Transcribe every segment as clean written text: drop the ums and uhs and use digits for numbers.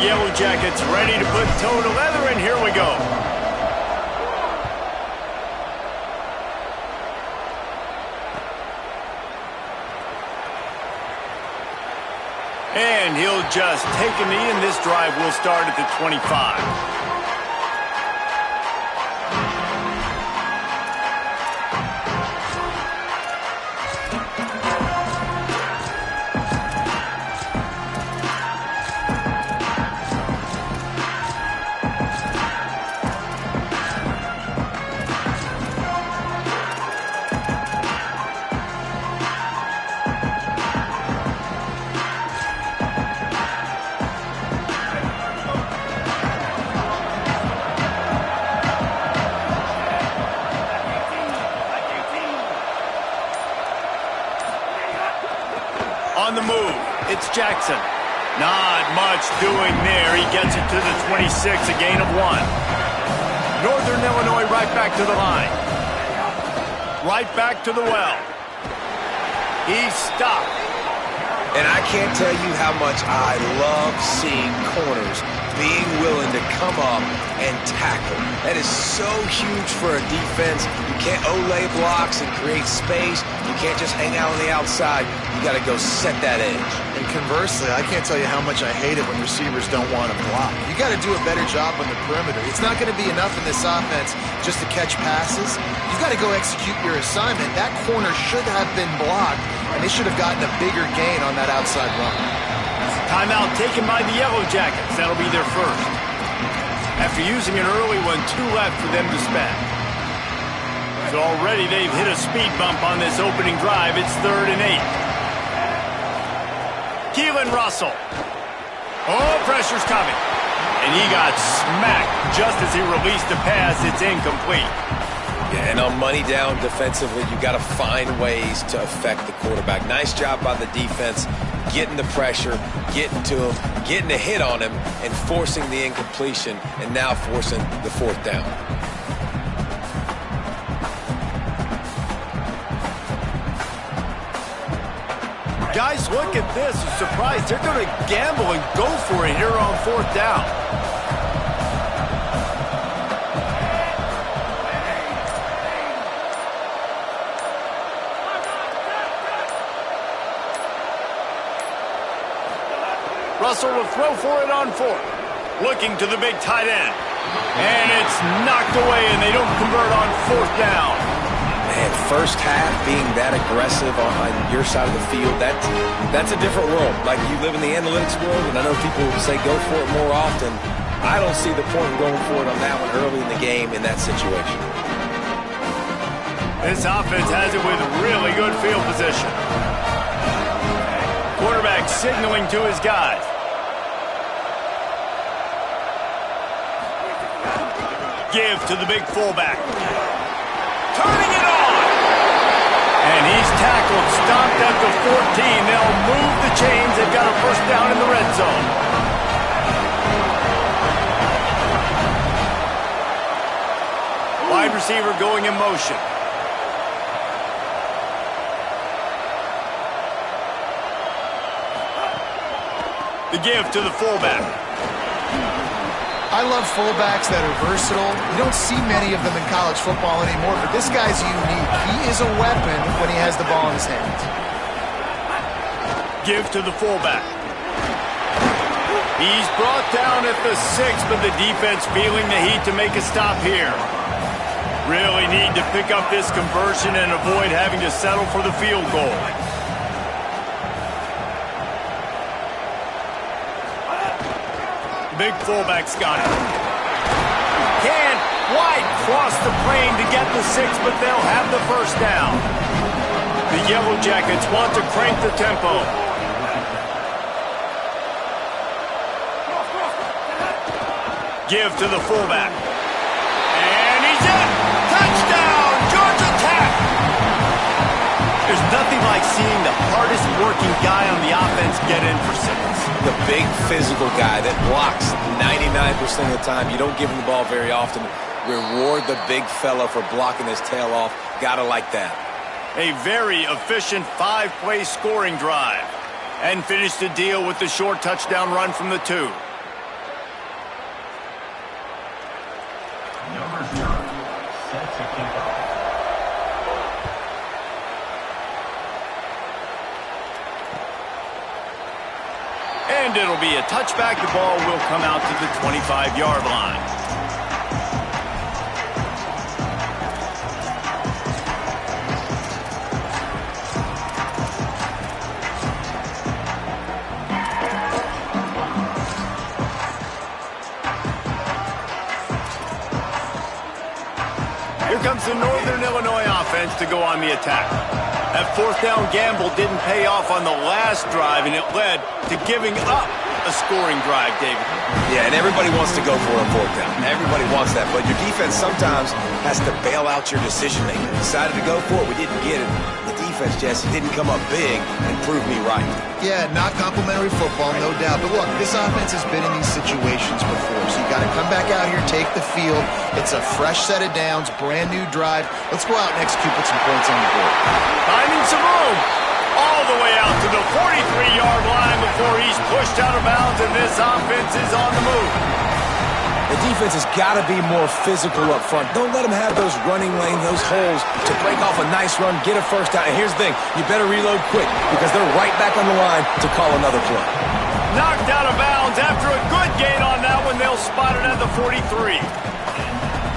Yellow Jackets ready to put toe to leather, and here we go. And he'll just take a knee, and this drive will start at the 25. On the move, it's Jackson. Not much doing there. He gets it to the 26, a gain of 1. Northern Illinois right back to the line. Right back to the well. He's stopped. And I can't tell you how much I love seeing corners being willing to come up and tackle. That is so huge for a defense. You can't olay blocks and create space. You can't just hang out on the outside. You got to go set that edge. And conversely, I can't tell you how much I hate it when receivers don't want to block. You got to do a better job on the perimeter. It's not going to be enough in this offense just to catch passes. You've got to go execute your assignment. That corner should have been blocked, and they should have gotten a bigger gain on that outside run. Timeout taken by the Yellow Jackets. That'll be their first. After using an early one, 2 left for them to spend. So already they've hit a speed bump on this opening drive. It's 3rd and 8. Keelan Russell. Oh, pressure's coming. And he got smacked just as he released the pass. It's incomplete. Yeah, and on money down defensively, you got to find ways to affect the quarterback. Nice job by the defense, getting the pressure, getting to him, getting a hit on him, and forcing the incompletion, and now forcing the 4th down. Guys, look at this. I'm surprised. They're going to gamble and go for it here on 4th down. Russell will throw for it on 4th. Looking to the big tight end. And it's knocked away, and they don't convert on 4th down. Man, first half being that aggressive on your side of the field, that's a different world. Like, you live in the analytics world, and I know people say go for it more often. I don't see the point in going for it on that one early in the game in that situation. This offense has it with really good field position. Quarterback signaling to his guys. Give to the big fullback. Turning it on. And he's tackled, stopped at the 14. They'll move the chains. They've got a first down in the red zone. Wide receiver going in motion. The give to the fullback. I love fullbacks that are versatile. You don't see many of them in college football anymore, but this guy's unique. He is a weapon when he has the ball in his hands. Give to the fullback. He's brought down at the 6, but the defense feeling the heat to make a stop here. Really need to pick up this conversion and avoid having to settle for the field goal. Big fullback's got it. Can wide cross the plane to get the 6, but they'll have the first down. The Yellow Jackets want to crank the tempo. Give to the fullback. And he's in! Touchdown! Georgia Tech! There's nothing like seeing the hardest working guy on the offense get in for 6. The big physical guy that blocks 99% of the time. You don't give him the ball very often. Reward the big fella for blocking his tail off. Gotta like that. A very efficient 5-play scoring drive. And finish the deal with the short touchdown run from the 2. And it'll be a touchback. The ball will come out to the 25-yard line. Here comes the Northern Illinois offense to go on the attack. That fourth down gamble didn't pay off on the last drive, and it led to giving up a scoring drive, David. Yeah, and everybody wants to go for a fourth down. Everybody wants that, but your defense sometimes has to bail out your decision-making. Decided to go for it, we didn't get it. The defense, Jesse, didn't come up big and prove me right. Yeah, not complimentary football, no doubt. But look, this offense has been in these situations before, so you got to come back out here, take the field. It's a fresh set of downs, brand new drive. Let's go out and execute, put some points on the board. Finding some room. All the way out to the 43-yard line before he's pushed out of bounds, and this offense is on the move. The defense has got to be more physical up front. Don't let them have those running lanes, those holes to break off a nice run, get a first down. And here's the thing, you better reload quick because they're right back on the line to call another play. Knocked out of bounds after a good gain on that one. They'll spot it at the 43.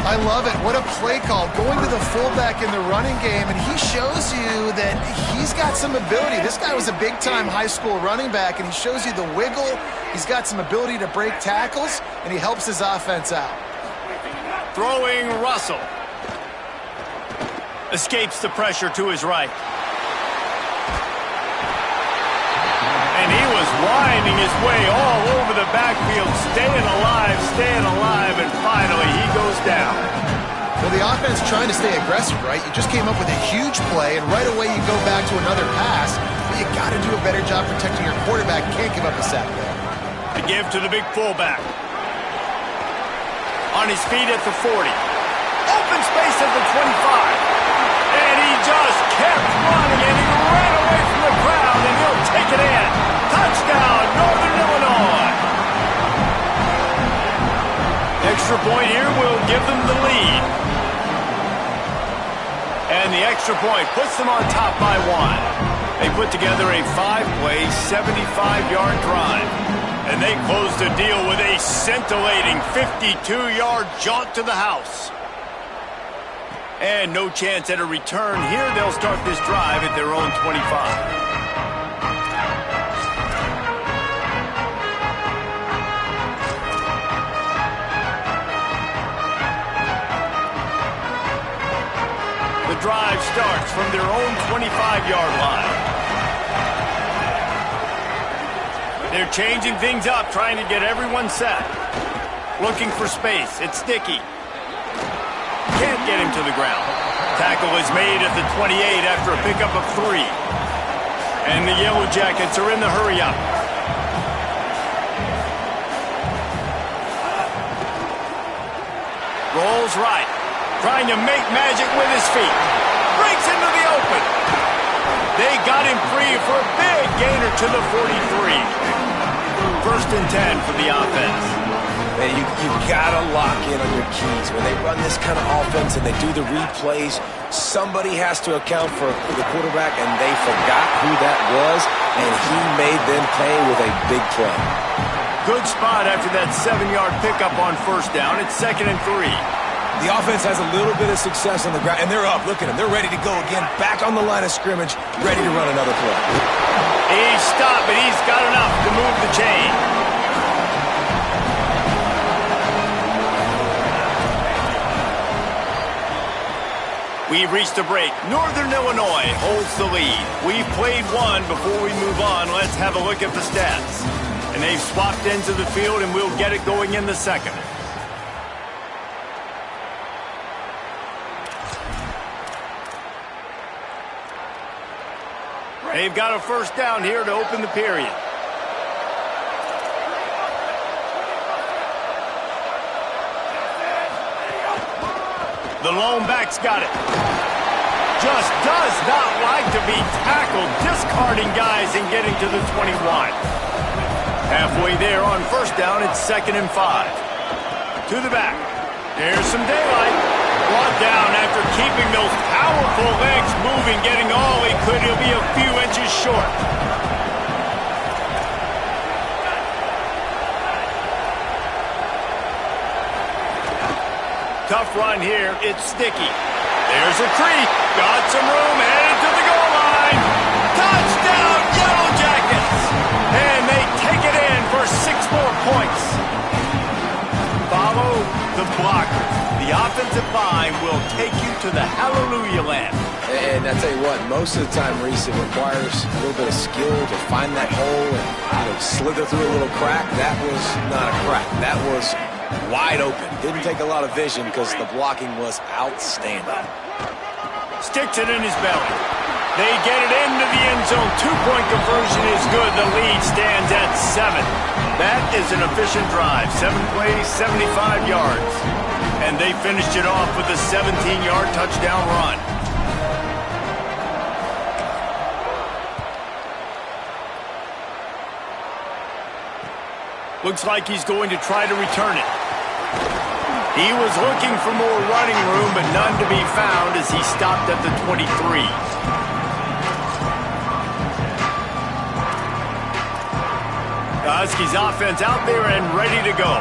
I love it. What a play call. Going to the fullback in the running game, and he shows you that he's got some ability. This guy was a big-time high school running back, and he shows you the wiggle. He's got some ability to break tackles, and he helps his offense out. Throwing Russell. Escapes the pressure to his right. And he was winding his way all over the backfield, staying alive, and finally he goes down. Well, the offense trying to stay aggressive, right? You just came up with a huge play, and right away you go back to another pass, but you got to do a better job protecting your quarterback. Can't give up a sack there. To give to the big fullback. On his feet at the 40. Open space at the 25. And he just kept running, and he ran away from the crowd, and he'll take it in. Touchdown, Northern Illinois. Extra point here will give them the lead. And the extra point puts them on top by one. They put together a 5-play, 75-yard drive. And they closed the deal with a scintillating 52-yard jaunt to the house. And no chance at a return here. They'll start this drive at their own 25. The drive starts from their own 25-yard line. They're changing things up, trying to get everyone set. Looking for space. It's Sticky. Can't get him to the ground. Tackle is made at the 28 after a pickup of 3. And the Yellow Jackets are in the hurry-up. Rolls right. Trying to make magic with his feet. Breaks into the open. They got him free for a big gainer to the 43. First and 10 for the offense. Man, you gotta lock in on your keys. When they run this kind of offense and they do the replays, somebody has to account for the quarterback, and they forgot who that was, and he made them pay with a big play. Good spot after that 7-yard pickup on first down. It's 2nd and 3. The offense has a little bit of success on the ground, and they're up. Look at them. They're ready to go again, back on the line of scrimmage, ready to run another play. He's stopped, but he's got enough to move the chain. We've reached a break. Northern Illinois holds the lead. We've played one. Before we move on, let's have a look at the stats. And they've swapped ends of the field, and we'll get it going in the second. They've got a first down here to open the period. The lone back's got it. Just does not like to be tackled, discarding guys and getting to the 21. Halfway there on first down, it's 2nd and 5. To the back. There's some daylight. Brought down keeping those powerful legs moving, getting all he could. He'll be a few inches short. Tough run here. It's sticky. There's a creep. Got some room. Headed to the goal line. Touchdown, Yellow Jackets. And they take it in for 6 more points. Follow the blocker. The offensive line will take you to the hallelujah land. And I tell you what, most of the time, Reese, it requires a little bit of skill to find that hole and slither through a little crack. That was not a crack. That was wide open. Didn't take a lot of vision because the blocking was outstanding. Sticks it in his belly. They get it into the end zone. 2-point conversion is good. The lead stands at 7. That is an efficient drive. 7 plays, 75 yards. And they finished it off with a 17-yard touchdown run. Looks like he's going to try to return it. He was looking for more running room, but none to be found as he stopped at the 23. The Huskies offense out there and ready to go.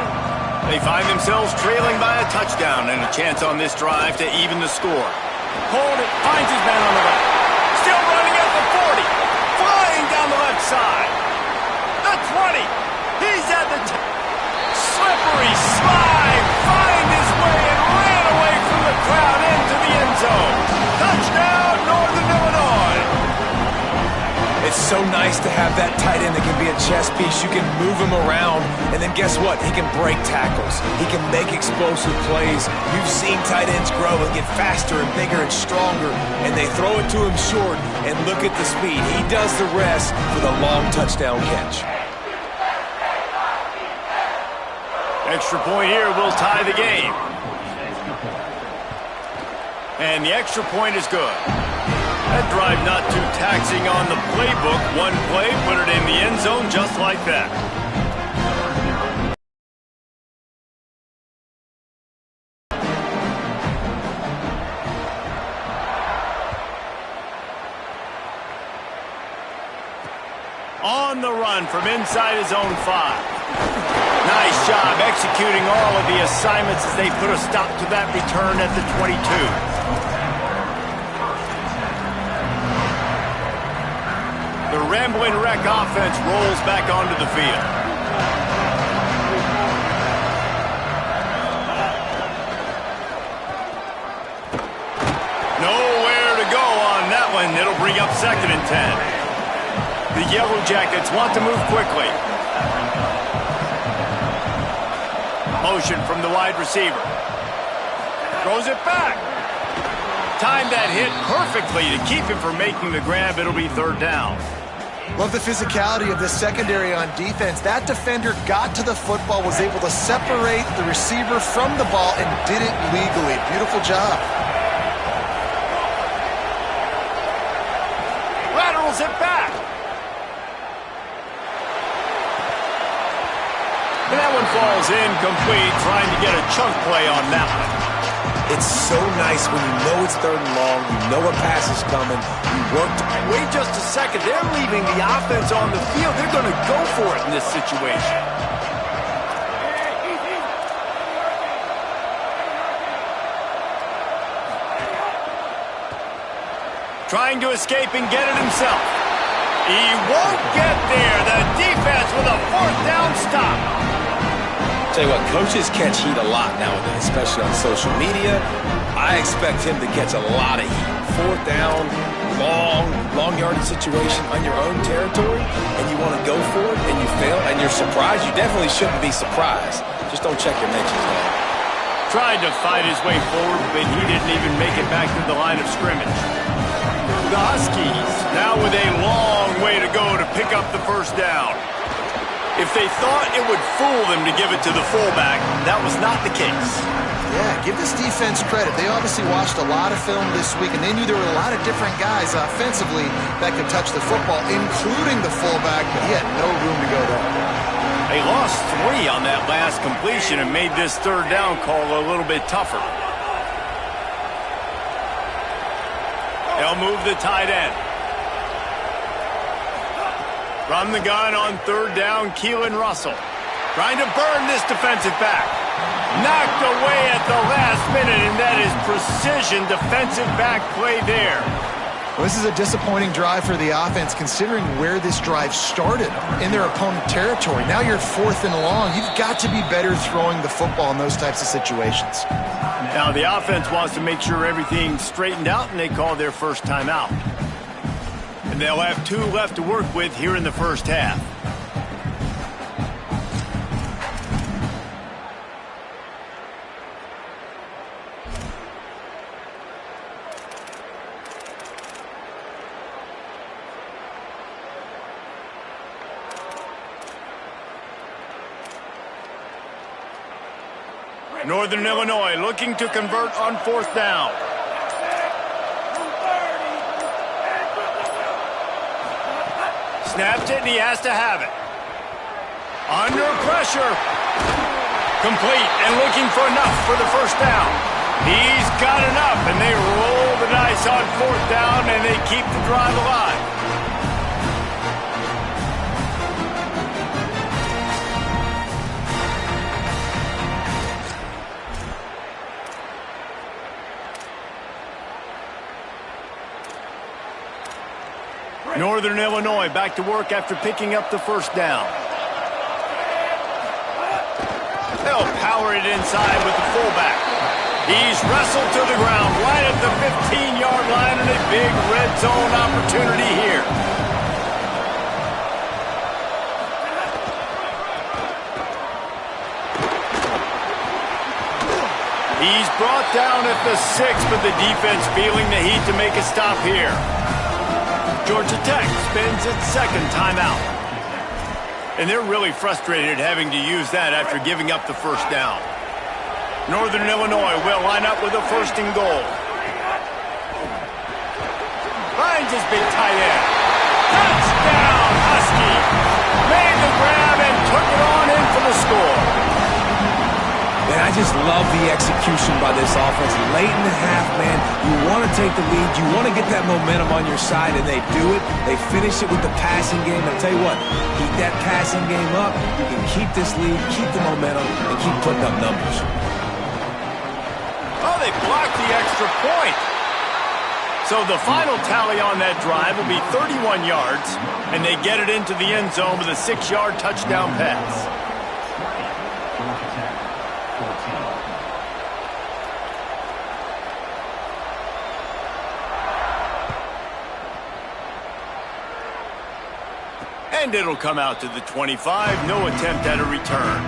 They find themselves trailing by a touchdown and a chance on this drive to even the score. Hold it, finds his man on the right. Still running at the 40. Flying down the left side. The 20. He's at the slippery slide. Find his way and ran away from the crowd into the end zone. Touchdown, Northern Illinois. It's so nice to have that tight end that can be a chess piece. You can move him around, and then guess what? He can break tackles. He can make explosive plays. You've seen tight ends grow and get faster and bigger and stronger, and they throw it to him short, and look at the speed. He does the rest for the long touchdown catch. Extra point here will tie the game. And the extra point is good. That drive not too taxing on the playbook. One play, put it in the end zone just like that. On the run from inside his own 5. Nice job executing all of the assignments as they put a stop to that return at the 22. The Ramblin' Wreck offense rolls back onto the field. Nowhere to go on that one. It'll bring up 2nd and 10. The Yellow Jackets want to move quickly. Motion from the wide receiver. Throws it back. Timed that hit perfectly to keep him from making the grab. It'll be 3rd down. Love the physicality of this secondary on defense. That defender got to the football, was able to separate the receiver from the ball, and did it legally. Beautiful job. Laterals it back. And that one falls incomplete, trying to get a chunk play on that one. It's so nice when you know it's 3rd and long, you know a pass is coming, you worked. Wait just a second. They're leaving the offense on the field. They're going to go for it in this situation. Trying to escape and get it himself. He won't get there. The defense with a 4th down stop. Tell you what, coaches catch heat a lot nowadays, especially on social media. I expect him to catch a lot of heat. 4th down, long yardage situation on your own territory, and you want to go for it, and you fail, and you're surprised. You definitely shouldn't be surprised. Just don't check your mentions, man. Tried to fight his way forward, but he didn't even make it back to the line of scrimmage. The Huskies now with a long way to go to pick up the 1st down. If they thought it would fool them to give it to the fullback, that was not the case. Yeah, give this defense credit. They obviously watched a lot of film this week, and they knew there were a lot of different guys offensively that could touch the football, including the fullback, but he had no room to go there. They lost 3 on that last completion and made this 3rd down call a little bit tougher. They'll move the tight end. From the gun on third down, Keelan Russell. Trying to burn this defensive back. Knocked away at the last minute, and that is precision defensive back play there. Well, this is a disappointing drive for the offense, considering where this drive started, in their opponent territory. Now you're 4th and long. You've got to be better throwing the football in those types of situations. Now the offense wants to make sure everything's straightened out, and they call their first timeout. And they'll have 2 left to work with here in the first half. Northern Illinois looking to convert on 4th down. Snaps it, and he has to have it. Under pressure. Complete, and looking for enough for the first down. He's got enough, and they roll the dice on 4th down, and they keep the drive alive. Northern Illinois back to work after picking up the first down. They'll power it inside with the fullback. He's wrestled to the ground right at the 15-yard line, and a big red zone opportunity here. He's brought down at the 6, but the defense feeling the heat to make a stop here. Georgia Tech spends its second timeout. And they're really frustrated having to use that after giving up the first down. Northern Illinois will line up with a 1st and goal. Finds his big tight end. Touchdown, Husky! Made the grab and took it on in for the score. Man, I just love the execution by this offense. Late in the half, man, you want to take the lead. You want to get that momentum on your side, and they do it. They finish it with the passing game. I'll tell you what, keep that passing game up. You can keep this lead, keep the momentum, and keep putting up numbers. Oh, they blocked the extra point. So the final tally on that drive will be 31 yards, and they get it into the end zone with a 6-yard touchdown pass. And it'll come out to the 25. No attempt at a return.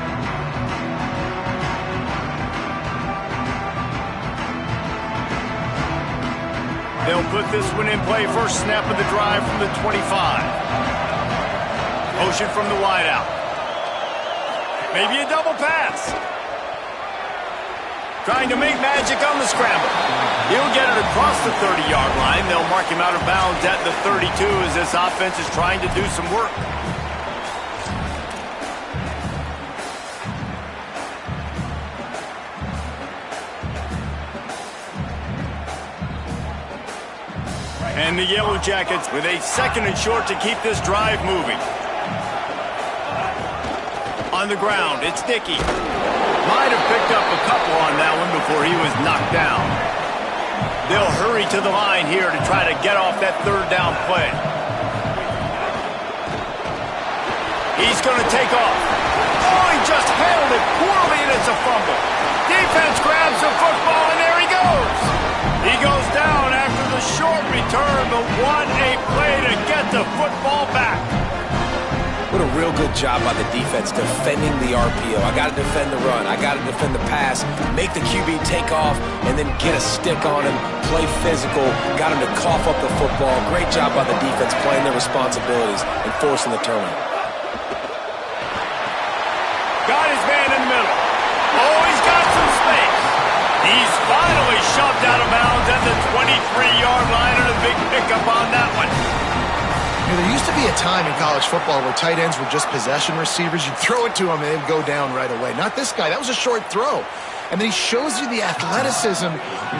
They'll put this one in play. First snap of the drive from the 25. Motion from the wideout. Maybe a double pass. Trying to make magic on the scramble. He'll get it across the 30-yard line. They'll mark him out of bounds at the 32 as this offense is trying to do some work. And the Yellow Jackets with a 2nd and short to keep this drive moving. On the ground, it's Dickey. Might have picked up a couple on that one before he was knocked down. They'll hurry to the line here to try to get off that 3rd down play. He's going to take off. Oh, he just handled it poorly, and it's a fumble. Defense grabs the football, and there he goes. He goes down after the short return, but what a play to get the football back. What a real good job by the defense defending the RPO. I got to defend the run. I got to defend the pass, make the QB take off, and then get a stick on him, play physical, got him to cough up the football. Great job by the defense playing their responsibilities and forcing the turnover. Got his man in the middle. Oh, he's got some space. He's finally shoved out of bounds at the 23-yard line, and a big pickup on that one. You know, there used to be a time in college football where tight ends were just possession receivers. You'd throw it to them and they'd go down right away. Not this guy. That was a short throw. And then he shows you the athleticism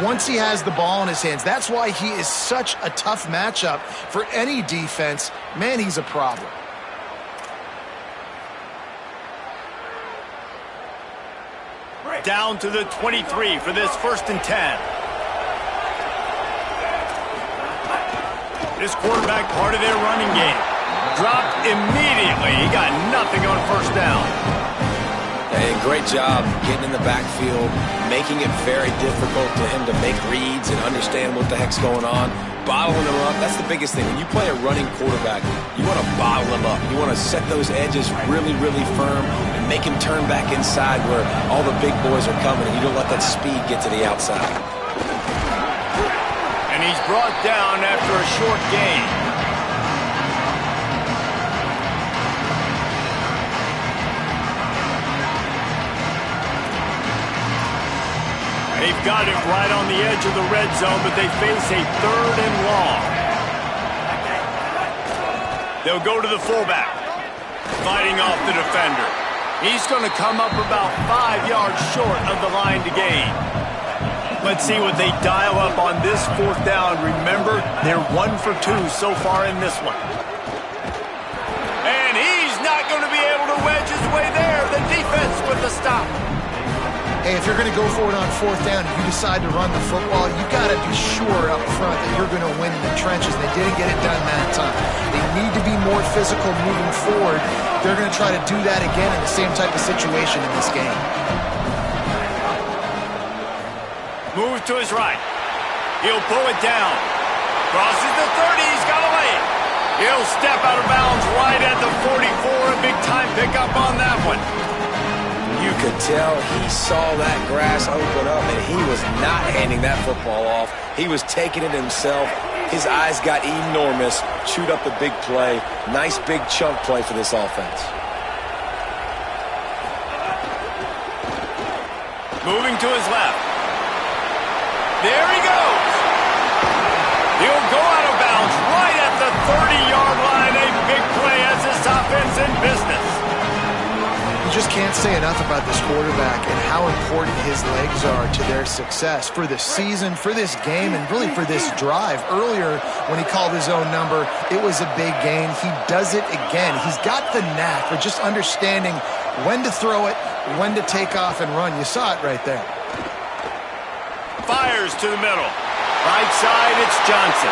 once he has the ball in his hands. That's why he is such a tough matchup for any defense. Man, he's a problem. Down to the 23 for this 1st and 10. This quarterback part of their running game. Dropped immediately. He got nothing on 1st down. Hey, great job getting in the backfield, making it very difficult for him to make reads and understand what the heck's going on. Bottling them up, that's the biggest thing. When you play a running quarterback, you want to bottle them up. You want to set those edges really, really firm and make him turn back inside where all the big boys are coming, and you don't let that speed get to the outside. And he's brought down after a short gain. They've got it right on the edge of the red zone, but they face a 3rd and long. They'll go to the fullback, fighting off the defender. He's going to come up about 5 yards short of the line to gain. Let's see what they dial up on this 4th down. Remember, they're 1 for 2 so far in this one. And he's not going to be able to wedge his way there. The defense with the stop. Hey, if you're going to go for it on 4th down, if you decide to run the football, you got to be sure up front that you're going to win in the trenches. They didn't get it done that time. They need to be more physical moving forward. They're going to try to do that again in the same type of situation in this game. Move to his right. He'll pull it down. Crosses the 30. He's got to lay it. He'll step out of bounds right at the 44. A big time pickup on that one. You could tell he saw that grass open up, and he was not handing that football off. He was taking it himself. His eyes got enormous, chewed up a big play. Nice big chunk play for this offense. Moving to his left. There he goes. He'll go out of bounds right at the 30-yard line. A big play as this offense in business. You just can't say enough about this quarterback and how important his legs are to their success for the season, for this game, and really for this drive. Earlier, when he called his own number, it was a big gain. He does it again. He's got the knack for just understanding when to throw it, when to take off and run. You saw it right there. Fires to the middle. Right side, it's Johnson.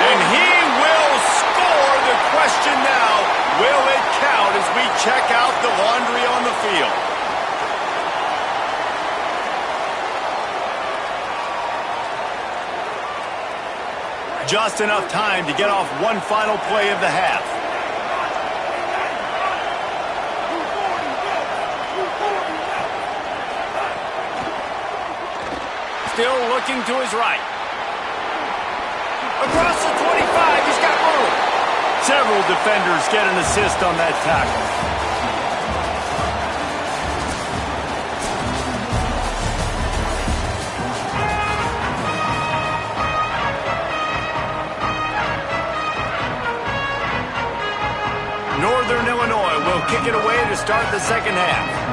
And he will score. The question now, will it count as we check out the laundry on the field? Just enough time to get off one final play of the half. Still looking to his right. Across the 25, he's got room. Several defenders get an assist on that tackle. Northern Illinois will kick it away to start the second half.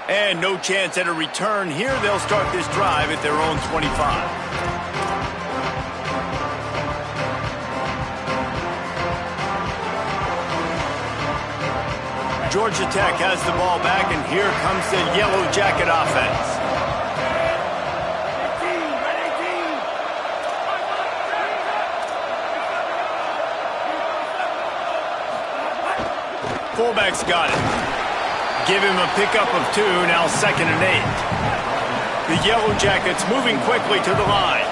And no chance at a return here. They'll start this drive at their own 25. Georgia Tech has the ball back, and here comes the Yellow Jacket offense. Fullback's got it. Give him a pickup of 2, now 2nd and 8. The Yellow Jackets moving quickly to the line.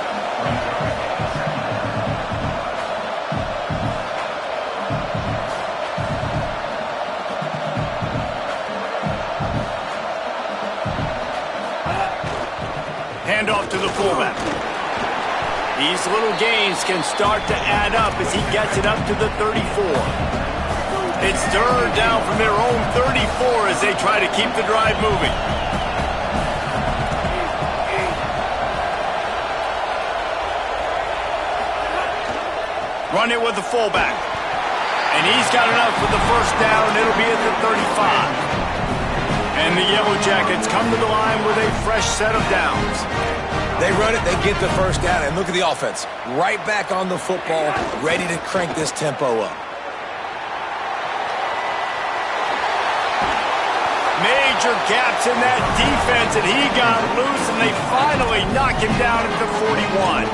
Handoff to the fullback. These little gains can start to add up as he gets it up to the 34. It's 3rd down from their own 34 as they try to keep the drive moving. Run it with the fullback. And he's got enough for the first down. It'll be at the 35. And the Yellow Jackets come to the line with a fresh set of downs. They run it, they get the first down, and look at the offense. Right back on the football, ready to crank this tempo up. Major gaps in that defense, and he got loose, and they finally knock him down at the 41.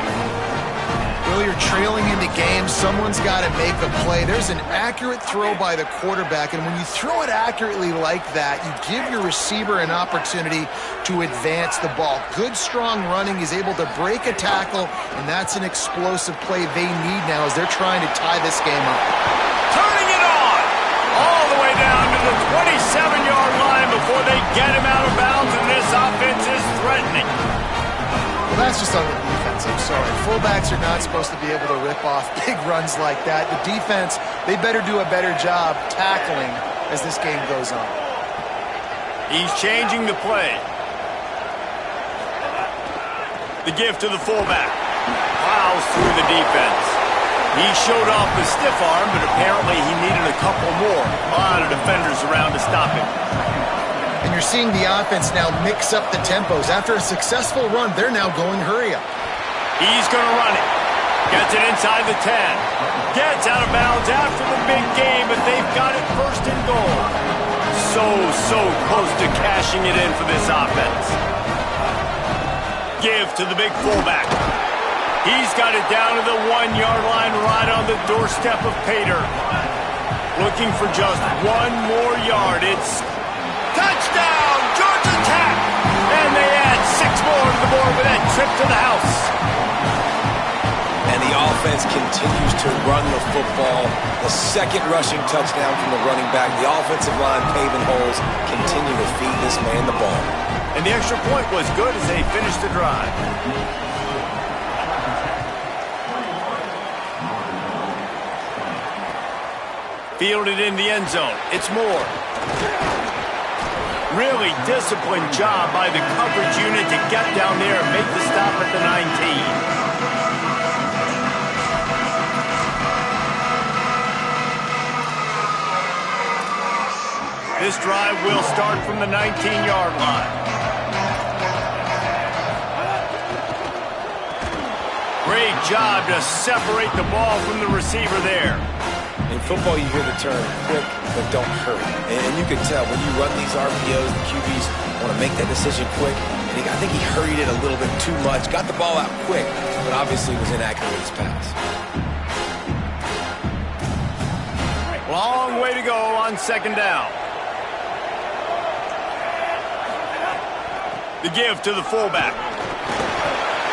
Well, you're trailing into games. Someone's got to make the play. There's an accurate throw by the quarterback, and when you throw it accurately like that, you give your receiver an opportunity to advance the ball. Good, strong running. He's able to break a tackle, and that's an explosive play they need now as they're trying to tie this game up. Turning it on! All the way down to the 27-yard line before they get him out of bounds, and this offense is threatening. Well, that's just on the defense. I'm sorry. Fullbacks are not supposed to be able to rip off big runs like that. The defense, they better do a better job tackling as this game goes on. He's changing the play. The give to the fullback. Plows through the defense. He showed off the stiff arm, but apparently he needed a couple more. A lot of defenders around to stop him. And you're seeing the offense now mix up the tempos. After a successful run, they're now going hurry up. He's going to run it. Gets it inside the 10. Gets out of bounds after the big game, but they've got it first and goal. So close to cashing it in for this offense. Give to the big fullback. He's got it down to the 1-yard line right on the doorstep of Pater. Looking for just one more yard. It's touchdown, Georgia Tech! And they add 6 more to the board with that trip to the house. And the offense continues to run the football. The second rushing touchdown from the running back. The offensive line paving holes continue to feed this man the ball. And the extra point was good as they finished the drive. Fielded in the end zone. It's Moore. Really disciplined job by the coverage unit to get down there and make the stop at the 19. This drive will start from the 19-yard line. Great job to separate the ball from the receiver there. In football, you hear the term quick, but don't hurry. And you can tell when you run these RPOs, the QBs want to make that decision quick. And I think he hurried it a little bit too much. Got the ball out quick, but obviously was inaccurate with his pass. Long way to go on second down. The give to the fullback.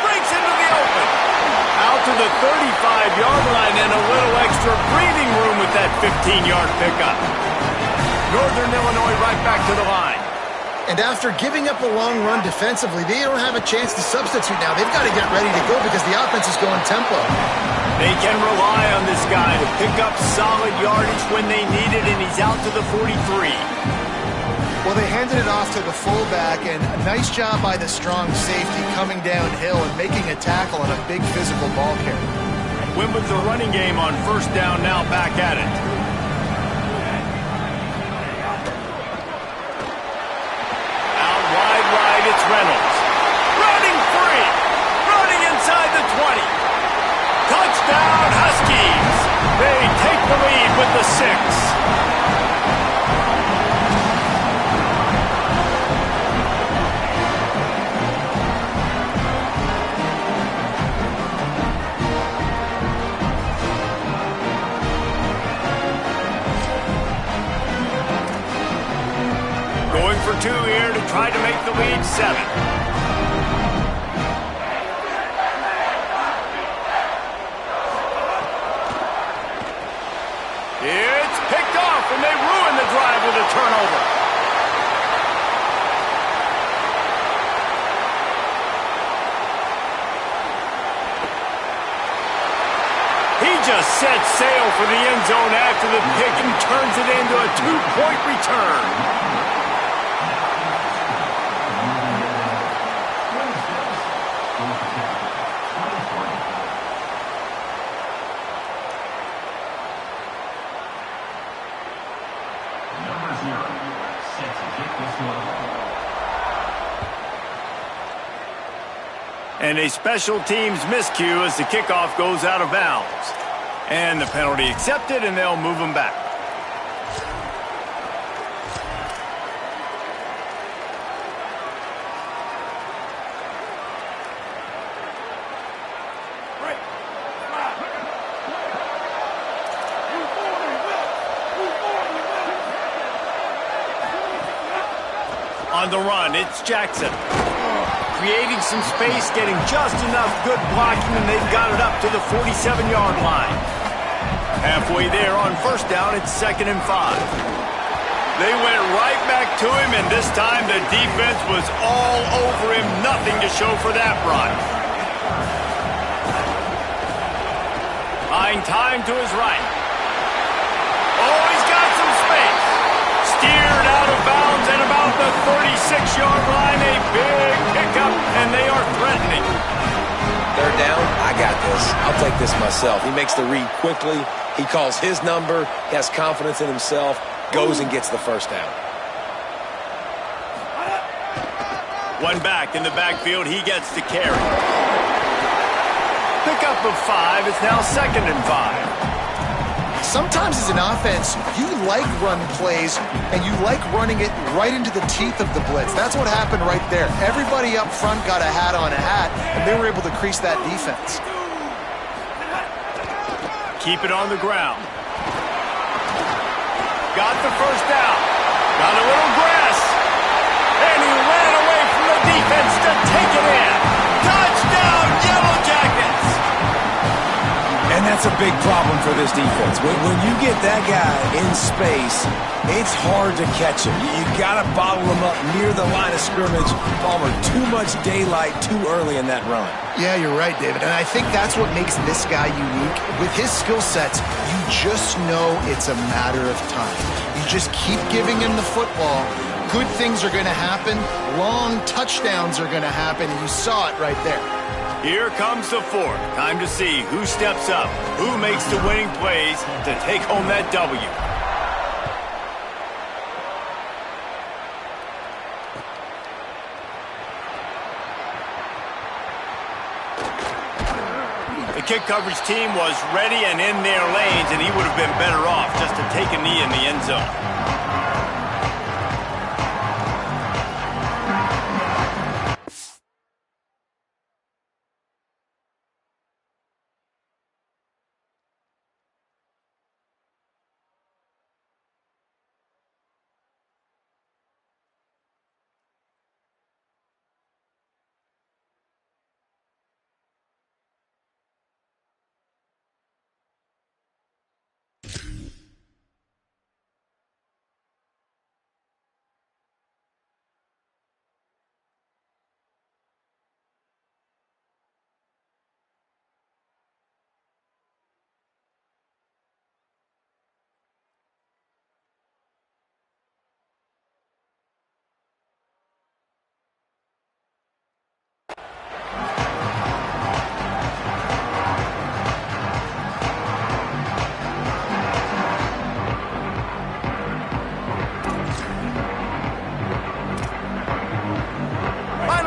Breaks into the open. Out to the 35-yard line and a little extra breathing room with that 15-yard pickup. Northern Illinois right back to the line. And after giving up a long run defensively, they don't have a chance to substitute now. They've got to get ready to go because the offense is going tempo. They can rely on this guy to pick up solid yardage when they need it, and he's out to the 43. Well, they handed it off to the fullback, and a nice job by the strong safety coming downhill and making a tackle on a big physical ball carrier. Went with the running game on first down, now back at it. Out wide, right, it's Reynolds. Running free! Running inside the 20. Touchdown, Huskies! They take the lead with the 6. Going for 2 here to try to make the lead 7. It's picked off, and they ruin the drive with a turnover. He just sets sail for the end zone after the pick and turns it into a 2-point return. And a special teams miscue as the kickoff goes out of bounds. And the penalty accepted, and they'll move them back. On the run, it's Jackson. Creating some space, getting just enough good blocking, and they've got it up to the 47-yard line. Halfway there on first down, it's 2nd and 5. They went right back to him, and this time the defense was all over him. Nothing to show for that run. Buying time to his right. Oh, he's got some space. Steered out of bounds at about the 36-yard line. A big pickup, and they are threatening. Third down, I got this. I'll take this myself. He makes the read quickly. He calls his number. He has confidence in himself. Goes and gets the first down. One back in the backfield. He gets the carry. Pickup of 5. It's now 2nd and 5. Sometimes as an offense, you like run plays, and you like running it right into the teeth of the blitz. That's what happened right there. Everybody up front got a hat on a hat, and they were able to crease that defense. Keep it on the ground. Got the first down. Got a little grass. And he ran away from the defense to take it in. Touchdown, Yellow Jackets! And that's a big problem for this defense. When you get that guy in space, it's hard to catch him. You got to bottle him up near the line of scrimmage. Palmer, too much daylight too early in that run. Yeah, you're right, David. And I think that's what makes this guy unique. With his skill sets, you just know it's a matter of time. You just keep giving him the football. Good things are going to happen. Long touchdowns are going to happen. And you saw it right there. Here comes the 4th. Time to see who steps up, who makes the winning plays to take home that W. The kick coverage team was ready and in their lanes, and he would have been better off just to take a knee in the end zone.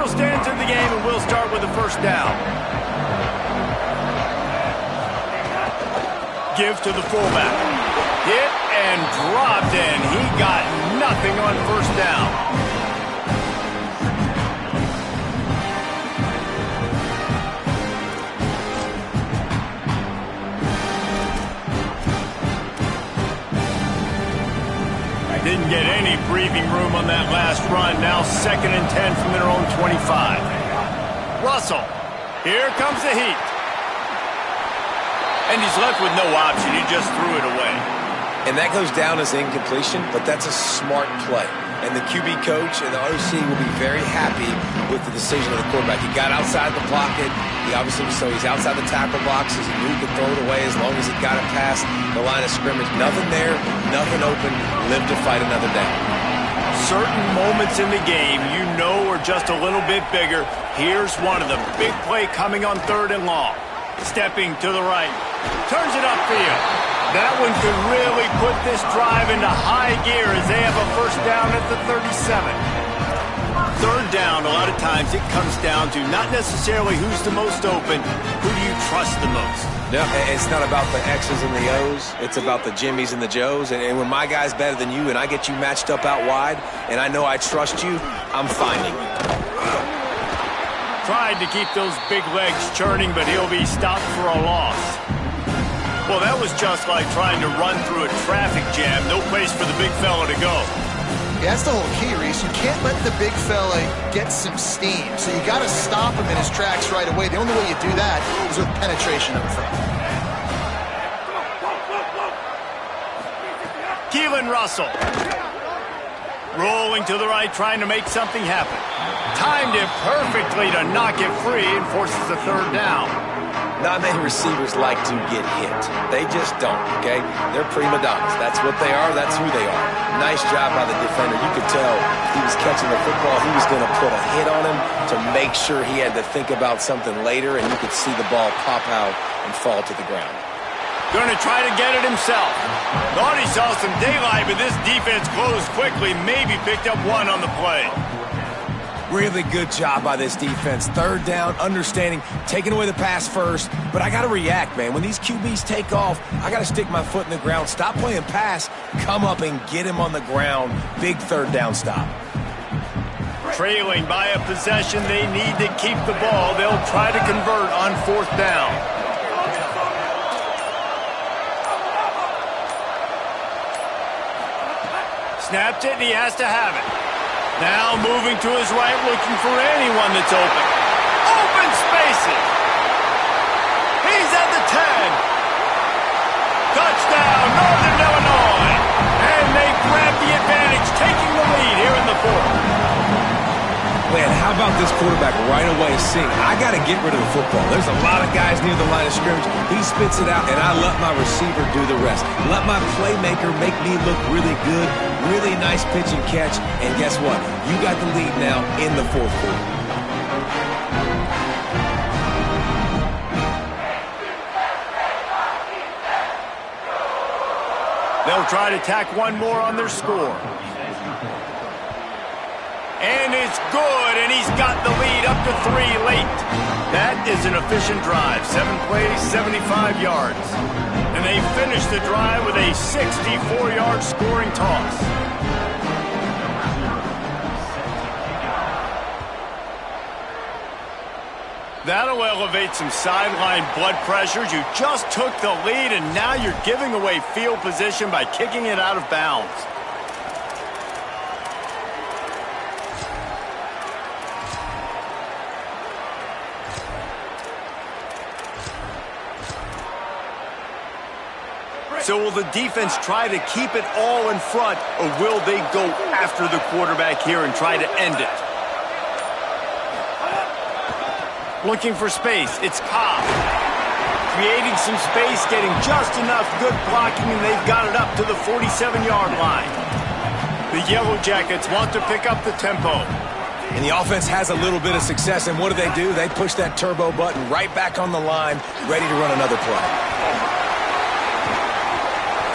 Stands in the game, and we'll start with the first down. Give to the fullback. Hit and dropped, and he got nothing on first down. Didn't get any breathing room on that last run. Now 2nd and 10 from their own 25. Russell. Here comes the heat. And he's left with no option. He just threw it away. And that goes down as incompletion, but that's a smart play. And the QB coach and the OC will be very happy with the decision of the quarterback. He got outside the pocket. He obviously, so he's outside the tackle boxes. He knew he could throw it away as long as he got it past the line of scrimmage. Nothing there, nothing open. Live to fight another down. Certain moments in the game you know are just a little bit bigger. Here's one of them. Big play coming on 3rd and long. Stepping to the right. Turns it upfield. That one could really put this drive into high gear as they have a first down at the 37. Third down, a lot of times it comes down to not necessarily who's the most open, who do you trust the most? No, it's not about the X's and the O's. It's about the Jimmies and the Joes. And when my guy's better than you and I get you matched up out wide and I know I trust you, I'm finding you. Tried to keep those big legs churning, but he'll be stopped for a loss. Well, that was just like trying to run through a traffic jam. No place for the big fella to go. Yeah, that's the whole key, Reese. You can't let the big fella get some steam. So you got to stop him in his tracks right away. The only way you do that is with penetration up front. Keelan Russell. Rolling to the right, trying to make something happen. Timed it perfectly to knock it free and forces a third down. Not many receivers like to get hit. They just don't, okay? They're prima donnas. That's what they are. That's who they are. Nice job by the defender. You could tell he was catching the football. He was going to put a hit on him to make sure he had to think about something later, and you could see the ball pop out and fall to the ground. Going to try to get it himself. Thought he saw some daylight, but this defense closed quickly. Maybe picked up one on the play. Really good job by this defense. Third down, understanding, taking away the pass first. But I got to react, man. When these QBs take off, I got to stick my foot in the ground. Stop playing pass. Come up and get him on the ground. Big third down stop. Trailing by a possession, they need to keep the ball. They'll try to convert on fourth down. Snapped it, and he has to have it. Now moving to his right, looking for anyone that's open. Open spaces. He's at the 10. Touchdown, Northern Illinois. And they grab the advantage, taking the lead here in the fourth. Man, how about this quarterback right away seeing, I got to get rid of the football. There's a lot of guys near the line of scrimmage. He spits it out, and I let my receiver do the rest. Let my playmaker make me look really good. Really nice pitch and catch. And guess what? You got the lead now in the fourth quarter. They'll try to tack one more on their score. And it's good, and he's got the lead up to 3 late. That is an efficient drive. 7 plays, 75 yards. And they finish the drive with a 64-yard scoring toss. That'll elevate some sideline blood pressures. You just took the lead, and now you're giving away field position by kicking it out of bounds. So will the defense try to keep it all in front, or will they go after the quarterback here and try to end it? Looking for space, it's Cobb. Creating some space, getting just enough good blocking, and they've got it up to the 47-yard line. The Yellow Jackets want to pick up the tempo. And the offense has a little bit of success, and what do? They push that turbo button right back on the line, ready to run another play.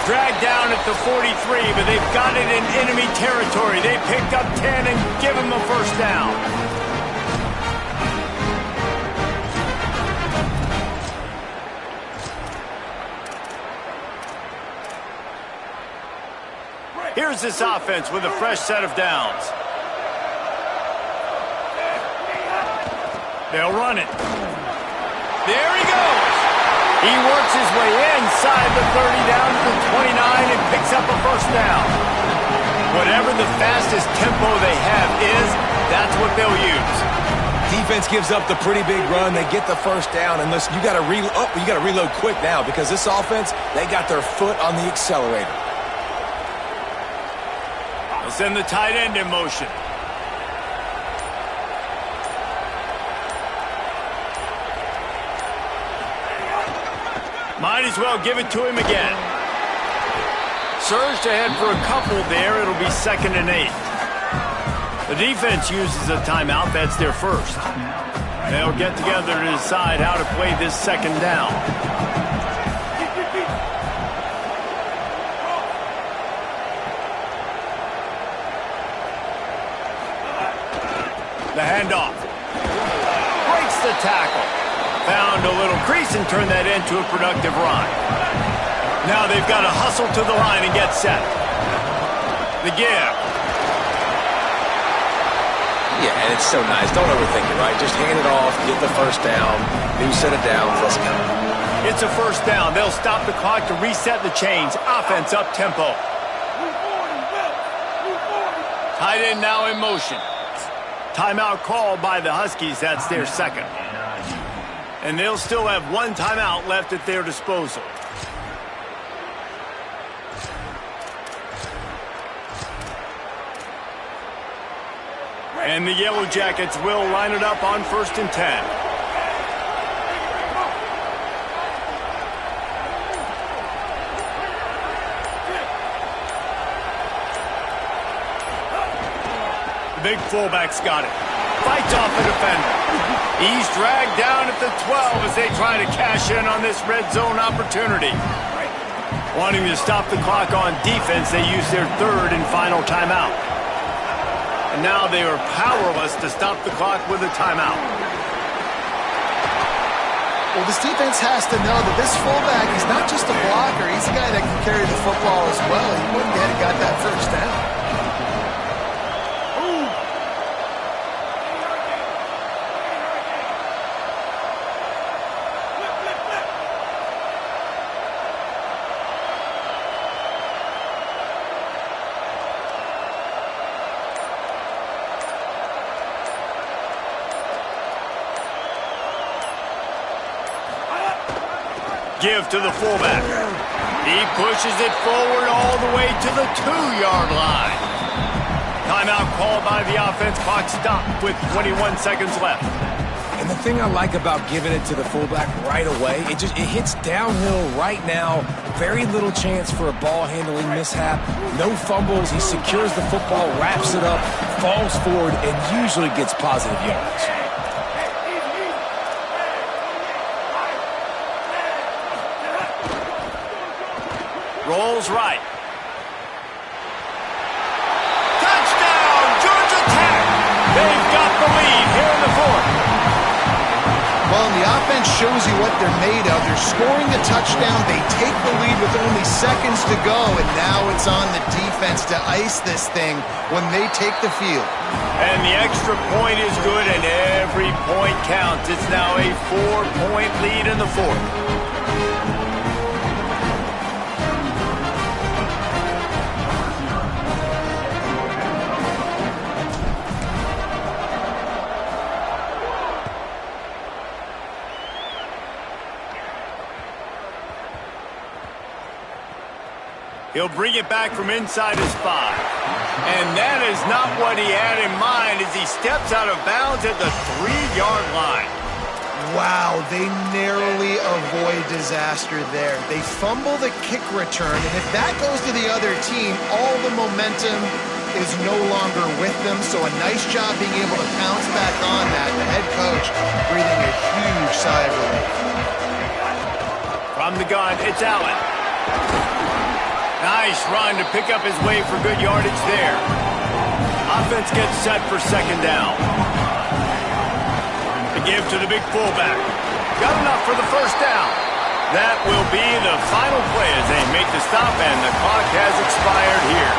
Dragged down at the 43, but they've got it in enemy territory. They picked up 10 and give him the first down. Here's this offense with a fresh set of downs. They'll run it. There he goes. He works his way inside the 30 down to the 29 and picks up a first down. Whatever the fastest tempo they have is, that's what they'll use. Defense gives up the pretty big run. They get the first down, and listen, you got to reload quick now because this offense, they got their foot on the accelerator. They'll send the tight end in motion. Might as well give it to him again. Surged ahead for a couple there. It'll be 2nd and 8. The defense uses a timeout. That's their first. They'll get together to decide how to play this second down. The handoff. Breaks the tackle. Found a little crease and turned that into a productive run. Now they've got to hustle to the line and get set. The give. Yeah, and it's so nice. Don't overthink it, right? Just hand it off, get the first down, new set of downs, let's go. It's a first down. They'll stop the clock to reset the chains. Offense up tempo. Tight end now in motion. Timeout called by the Huskies. That's their second. And they'll still have one timeout left at their disposal. And the Yellow Jackets will line it up on 1st and 10. The big fullback's got it. Fights off the defender. He's dragged down at the 12 as they try to cash in on this red zone opportunity. Wanting to stop the clock on defense, they use their third and final timeout. And now they are powerless to stop the clock with a timeout. Well, this defense has to know that this fullback is not just a blocker. He's a guy that can carry the football as well. He went ahead and got that first down. Give to the fullback. He pushes it forward all the way to the 2-yard line. Timeout called by the offense. Clock stopped with 21 seconds left. And the thing I like about giving it to the fullback right away, it hits downhill right now. Very little chance for a ball handling mishap. No fumbles. He secures the football, wraps it up, falls forward, and usually gets positive yards. Rolls right. Touchdown, Georgia Tech. They've got the lead here in the fourth. Well, and the offense shows you what they're made of. They're scoring the touchdown. They take the lead with only seconds to go, and now it's on the defense to ice this thing when they take the field. And the extra point is good, and every point counts. It's now a 4-point lead in the fourth. He'll bring it back from inside his 5. And that is not what he had in mind as he steps out of bounds at the 3-yard line. Wow, they narrowly avoid disaster there. They fumble the kick return, and if that goes to the other team, all the momentum is no longer with them. So a nice job being able to pounce back on that. The head coach breathing a huge sigh of relief. From the gun, it's Allen. Nice run to pick up his way for good yardage there. Offense gets set for second down. The give to the big fullback. Got enough for the first down. That will be the final play as they make the stop, and the clock has expired here.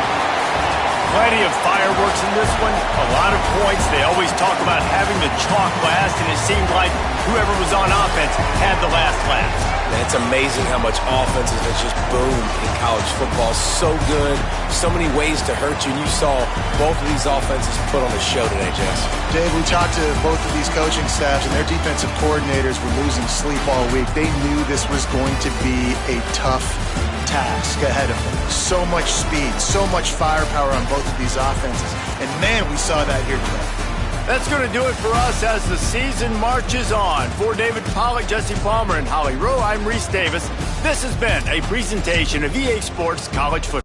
Plenty of fireworks in this one. A lot of points. They always talk about having the chalk last, and it seemed like whoever was on offense had the last laugh. And it's amazing how much offenses have just boomed in college football. So good, so many ways to hurt you. And you saw both of these offenses put on the show today, Jess. Dave, we talked to both of these coaching staffs, and their defensive coordinators were losing sleep all week. They knew this was going to be a tough task ahead of them. So much speed, so much firepower on both of these offenses. And man, we saw that here today. That's going to do it for us as the season marches on. For David Pollack, Jesse Palmer, and Holly Rowe, I'm Reese Davis. This has been a presentation of EA Sports College Football.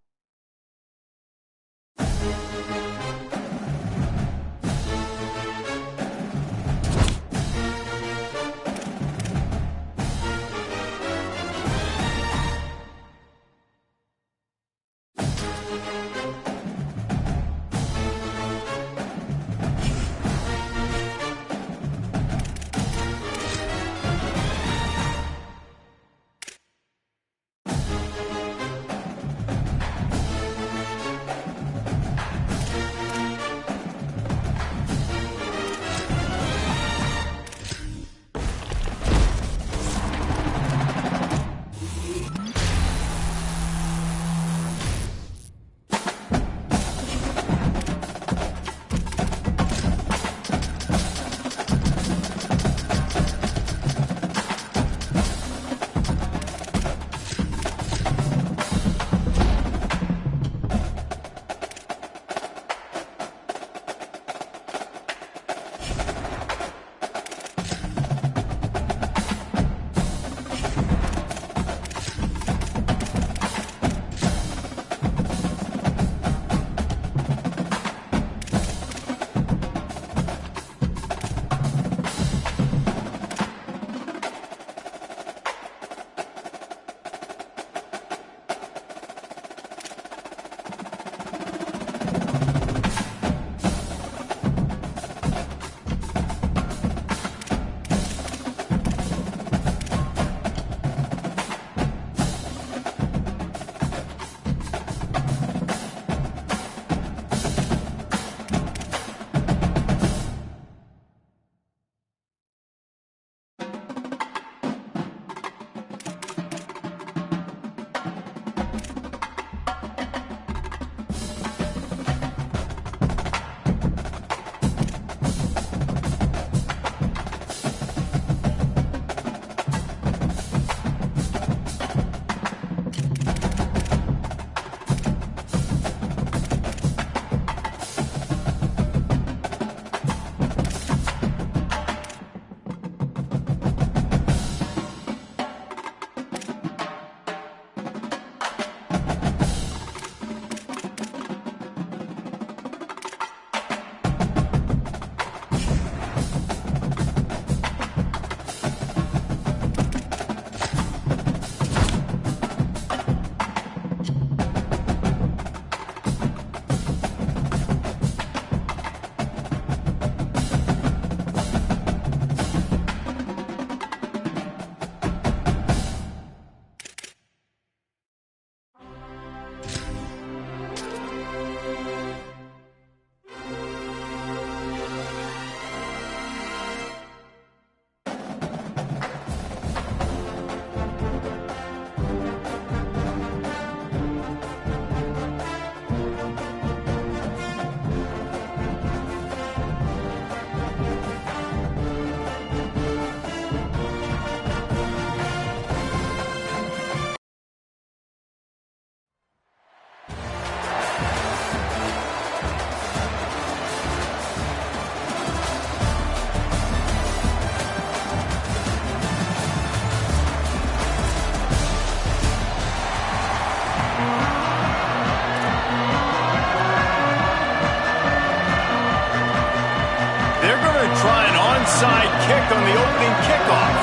onside kick on the opening kickoff.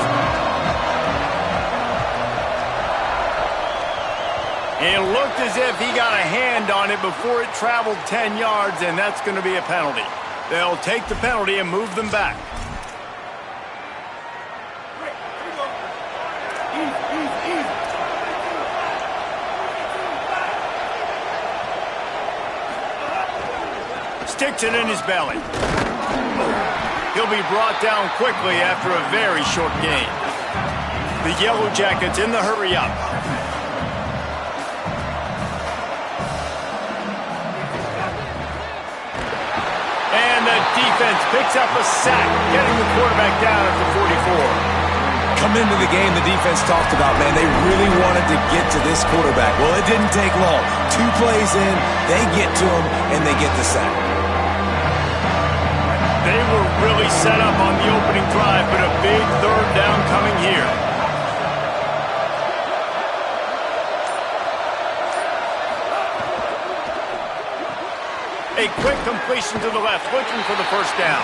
It looked as if he got a hand on it before it traveled 10 yards, and that's going to be a penalty. They'll take the penalty and move them back. Sticks it in his belly. He'll be brought down quickly after a very short game. The Yellow Jackets in the hurry up. And the defense picks up a sack, getting the quarterback down at the 44. Come into the game, the defense talked about, man, they really wanted to get to this quarterback. Well, it didn't take long. 2 plays in, they get to him, and they get the sack. They were really set up on the opening drive, but a big third down coming here. A quick completion to the left, looking for the first down.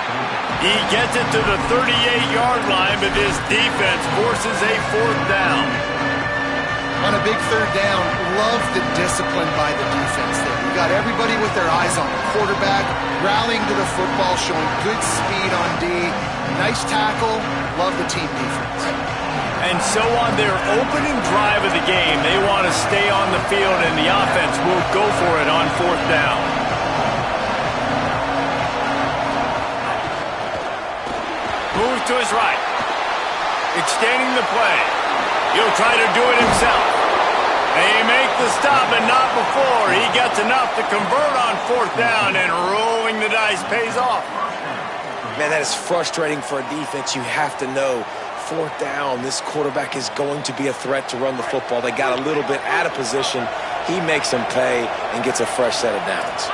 He gets it to the 38-yard line, but his defense forces a 4th down. On a big third down, love the discipline by the defense there. You got everybody with their eyes on the quarterback, rallying to the football, showing good speed on D. Nice tackle. Love the team defense. And so on their opening drive of the game, they want to stay on the field, and the offense will go for it on 4th down. Moves to his right. Extending the play. He'll try to do it himself. They make the stop, but not before. He gets enough to convert on 4th down, and rolling the dice pays off. Man, that is frustrating for a defense. You have to know, 4th down, this quarterback is going to be a threat to run the football. They got a little bit out of position. He makes them pay and gets a fresh set of downs.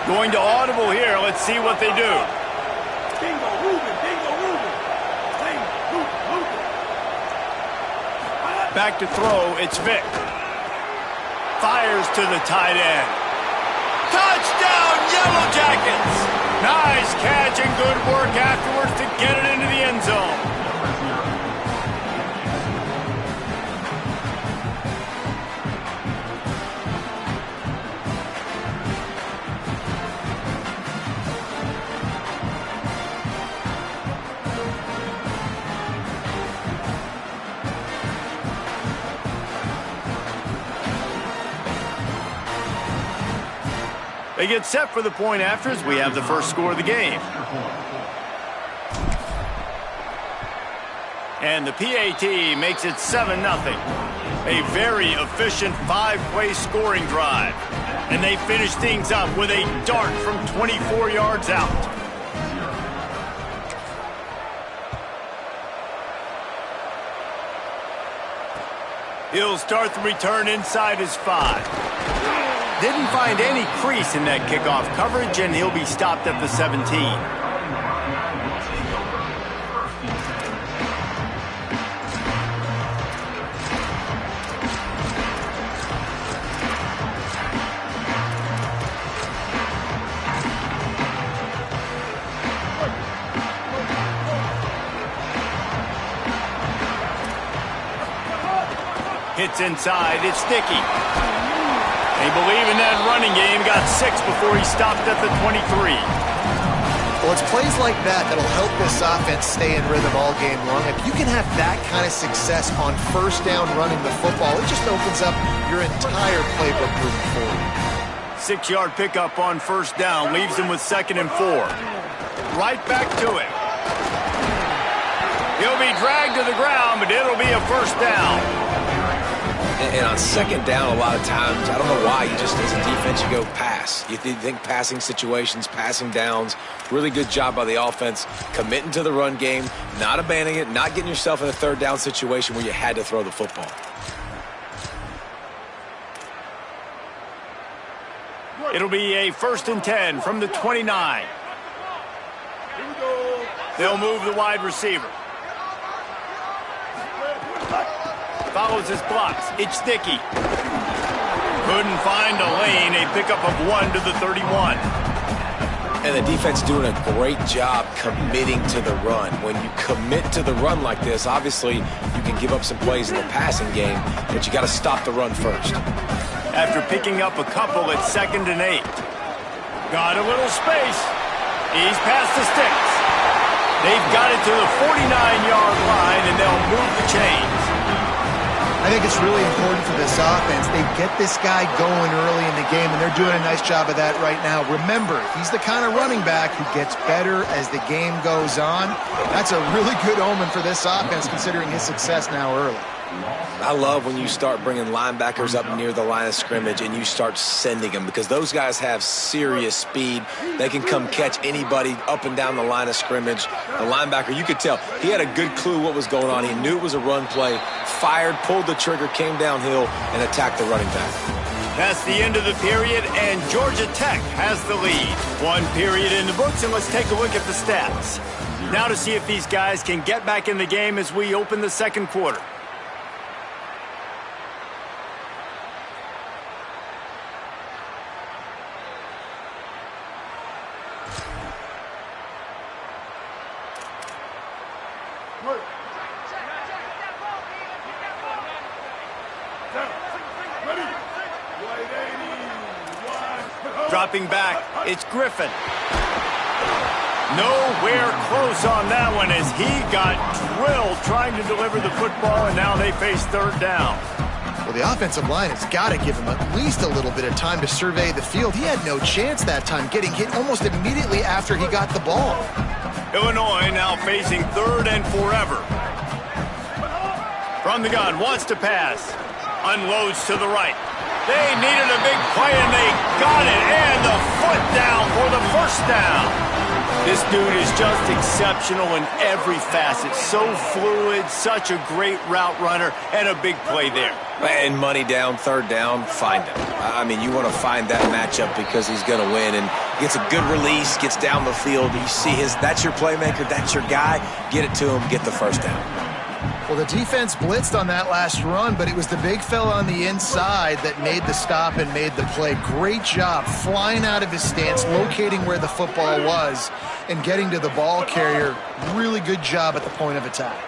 Going to audible here. Let's see what they do. Bingo, moving, bingo, moving. Move. Back to throw. It's Vic. Fires to the tight end. Touchdown, Yellow Jackets! Nice catch and good work afterwards to get it into the end zone. They get set for the point after as we have the first score of the game. And the PAT makes it 7-0. A very efficient 5-play scoring drive. And they finish things up with a dart from 24 yards out. He'll start the return inside his 5. Didn't find any crease in that kickoff coverage, and he'll be stopped at the 17. Hits inside, it's Sticky. They believe in that running game, got 6 before he stopped at the 23. Well, it's plays like that that'll help this offense stay in rhythm all game long. If you can have that kind of success on first down running the football, it just opens up your entire playbook moving forward. 6-yard pickup on first down, leaves him with 2nd and 4. Right back to it. He'll be dragged to the ground, but it'll be a first down. And on 2nd down, a lot of times, I don't know why, you just, as a defense, you go pass. You think passing situations, passing downs. Really good job by the offense, committing to the run game, not abandoning it, not getting yourself in a 3rd down situation where you had to throw the football. It'll be a 1st and 10 from the 29. They'll move the wide receiver. Follows his blocks. It's Sticky. Couldn't find a lane. A pickup of 1 to the 31. And the defense doing a great job committing to the run. When you commit to the run like this, obviously you can give up some plays in the passing game, but you got to stop the run first. After picking up a couple at 2nd and 8. Got a little space. He's past the sticks. They've got it to the 49-yard line, and they'll move the chains. I think it's really important for this offense. They get this guy going early in the game, and they're doing a nice job of that right now. Remember, he's the kind of running back who gets better as the game goes on. That's a really good omen for this offense, considering his success now early. I love when you start bringing linebackers up near the line of scrimmage and you start sending them, because those guys have serious speed. They can come catch anybody up and down the line of scrimmage. The linebacker, you could tell, he had a good clue what was going on. He knew it was a run play, fired, pulled the trigger, came downhill, and attacked the running back. That's the end of the period, and Georgia Tech has the lead. 1 period in the books, and let's take a look at the stats. Now to see if these guys can get back in the game as we open the 2nd quarter. Dropping back, it's Griffin. Nowhere close on that one as he got drilled trying to deliver the football, and now they face 3rd down. Well, the offensive line has got to give him at least a little bit of time to survey the field. He had no chance that time, getting hit almost immediately after he got the ball. Illinois now facing 3rd and forever. From the gun, wants to pass. Unloads to the right. They needed a big play, and they got it. And the foot down for the 1st down. This dude is just exceptional in every facet. So fluid, such a great route runner, and a big play there. And money down, 3rd down, find him. I mean, you want to find that matchup because he's going to win, and gets a good release, gets down the field. You see that's your playmaker, that's your guy. Get it to him, get the 1st down. Well, the defense blitzed on that last run, but it was the big fella on the inside that made the stop and made the play. Great job flying out of his stance, locating where the football was, and getting to the ball carrier. Really good job at the point of attack.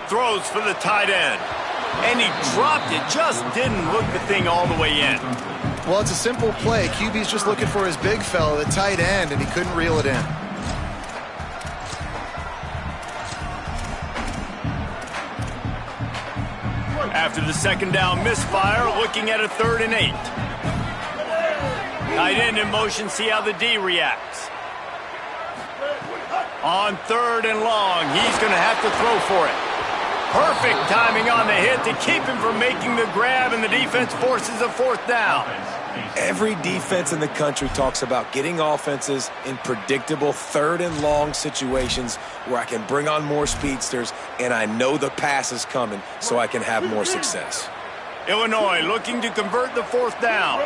Throws for the tight end. And he dropped it, just didn't look the thing all the way in. Well, it's a simple play. QB's just looking for his big fella, the tight end, and he couldn't reel it in. After the 2nd down misfire, looking at a 3rd and 8. Tight end in motion, see how the D reacts. On 3rd and long, he's going to have to throw for it. Perfect timing on the hit to keep him from making the grab, and the defense forces a 4th down. Every defense in the country talks about getting offenses in predictable 3rd and long situations where I can bring on more speedsters and I know the pass is coming so I can have more success. Illinois looking to convert the 4th down.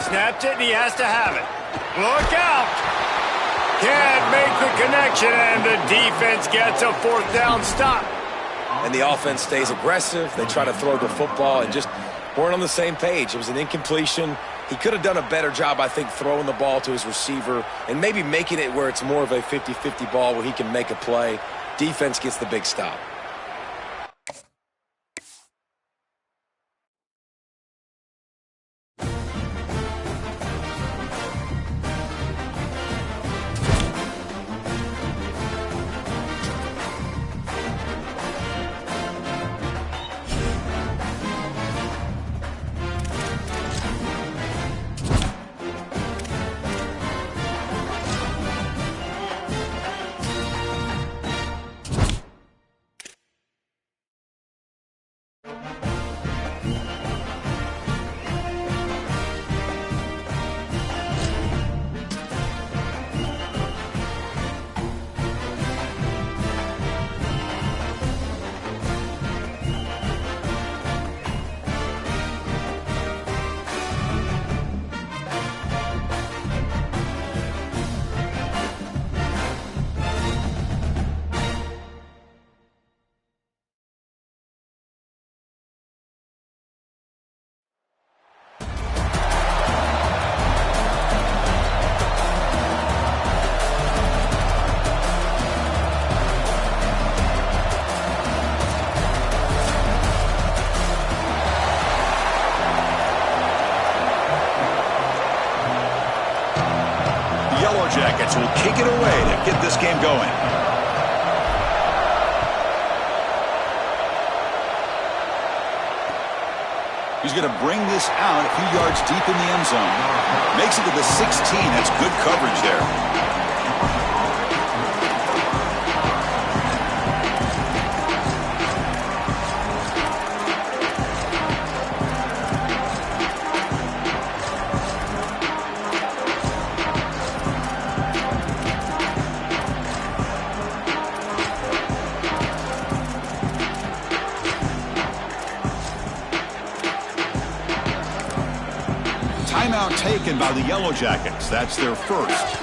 Snapped it, and he has to have it. Look out! Can't make the connection, and the defense gets a 4th down stop. And the offense stays aggressive. They try to throw the football and just weren't on the same page. It was an incompletion. He could have done a better job, I think, throwing the ball to his receiver and maybe making it where it's more of a 50-50 ball where he can make a play. Defense gets the big stop. Jackets will kick it away to get this game going. He's going to bring this out a few yards deep in the end zone. Makes it to the 16. That's good coverage there. Timeout taken by the Yellow Jackets. That's their first.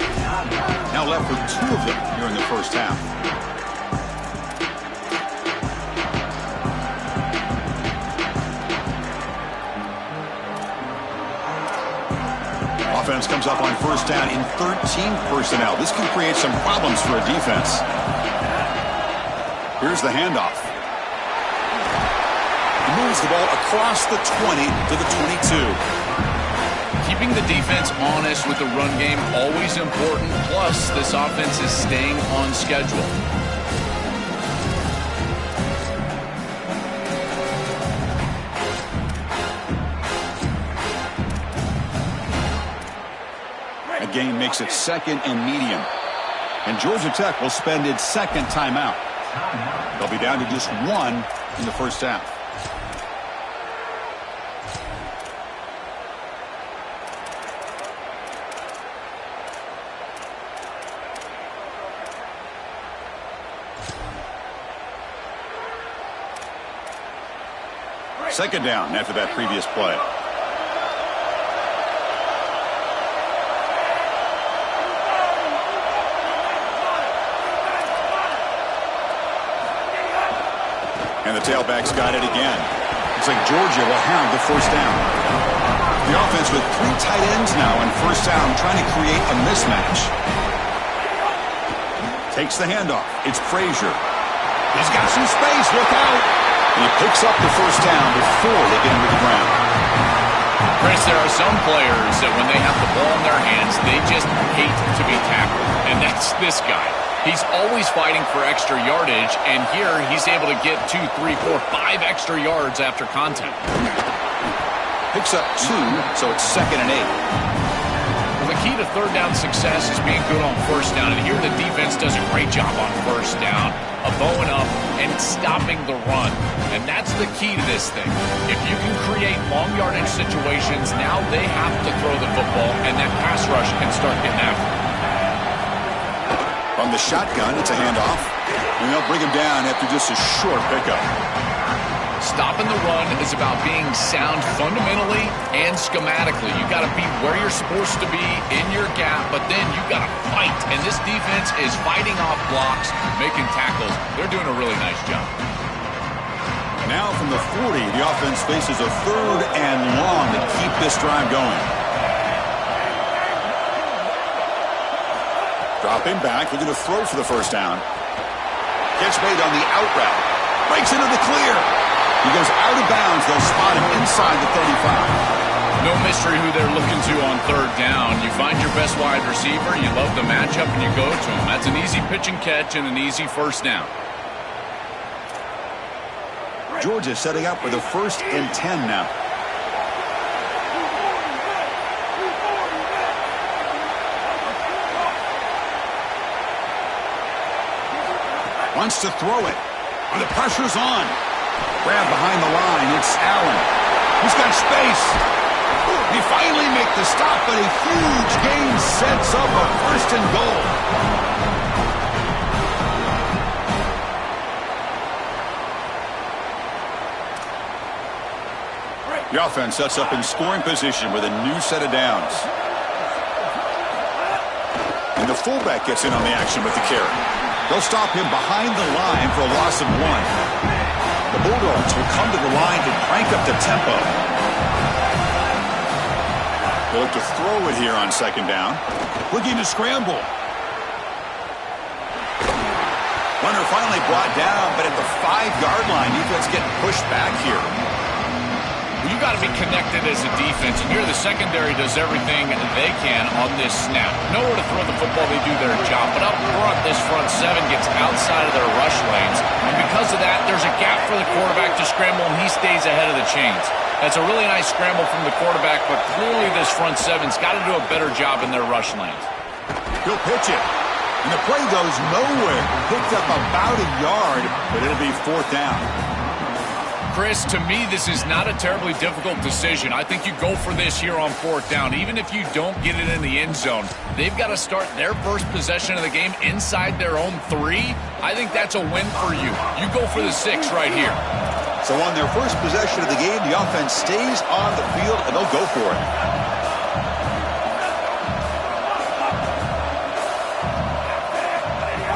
Now left with 2 of them here in the first half. Offense comes up on first down in 13 personnel. This can create some problems for a defense. Here's the handoff. He moves the ball across the 20 to the 22. Keeping the defense honest with the run game, always important. Plus, this offense is staying on schedule. A gain makes it 2nd and medium. And Georgia Tech will spend its 2nd timeout. They'll be down to just 1 in the first half. Second down after that previous play. And the tailback's got it again. Looks like Georgia will have the first down. The offense with 3 tight ends now on first down, trying to create a mismatch. Takes the handoff. It's Frazier. He's got some space. Look out. And he picks up the first down before they get him to the ground. Chris, there are some players that when they have the ball in their hands, they just hate to be tackled. And that's this guy. He's always fighting for extra yardage, and here he's able to get 2, 3, 4, 5 extra yards after contact. Picks up 2, so it's 2nd and 8. Well, the key to third down success is being good on first down, and here the defense does a great job on first down of bowing up and stopping the run. And that's the key to this thing. If you can create long yardage situations, now they have to throw the football, and that pass rush can start getting after it. On the shotgun, it's a handoff, and they'll bring him down after just a short pickup. Stopping the run is about being sound fundamentally and schematically. You got to be where you're supposed to be in your gap, but then you got to fight. And this defense is fighting off blocks, making tackles. They're doing a really nice job. Now from the 40, the offense faces a 3rd and long to keep this drive going. Dropping back, looking to throw for the first down. Catch made on the out route. Breaks into the clear. He goes out of bounds. They'll spot him inside the 35. No mystery who they're looking to on third down. You find your best wide receiver, you love the matchup, and you go to him. That's an easy pitch and catch and an easy first down. Georgia setting up with a 1st and 10 now. Wants to throw it. The pressure's on. Grab behind the line. It's Allen. He's got space. They finally make the stop, but a huge gain sets up a 1st and goal. The offense sets up in scoring position with a new set of downs. And the fullback gets in on the action with the carry. They'll stop him behind the line for a loss of 1. The Bulldogs will come to the line to crank up the tempo. They'll look to throw it here on 2nd down. Looking to scramble. Runner finally brought down, but at the 5-yard line, defense getting pushed back here. You got to be connected as a defense, and here the secondary does everything they can on this snap. Nowhere to throw the football, they do their job. But up front, this front seven gets outside of their rush lanes, and because of that, there's a gap for the quarterback to scramble, and he stays ahead of the chains. That's a really nice scramble from the quarterback, but clearly this front seven's got to do a better job in their rush lanes. He'll pitch it, and the play goes nowhere. Picked up about a yard, but it'll be 4th down. Chris, to me, this is not a terribly difficult decision. I think you go for this here on 4th down. Even if you don't get it in the end zone, they've got to start their first possession of the game inside their own 3. I think that's a win for you. You go for the 6 right here. So on their first possession of the game, the offense stays on the field, and they'll go for it.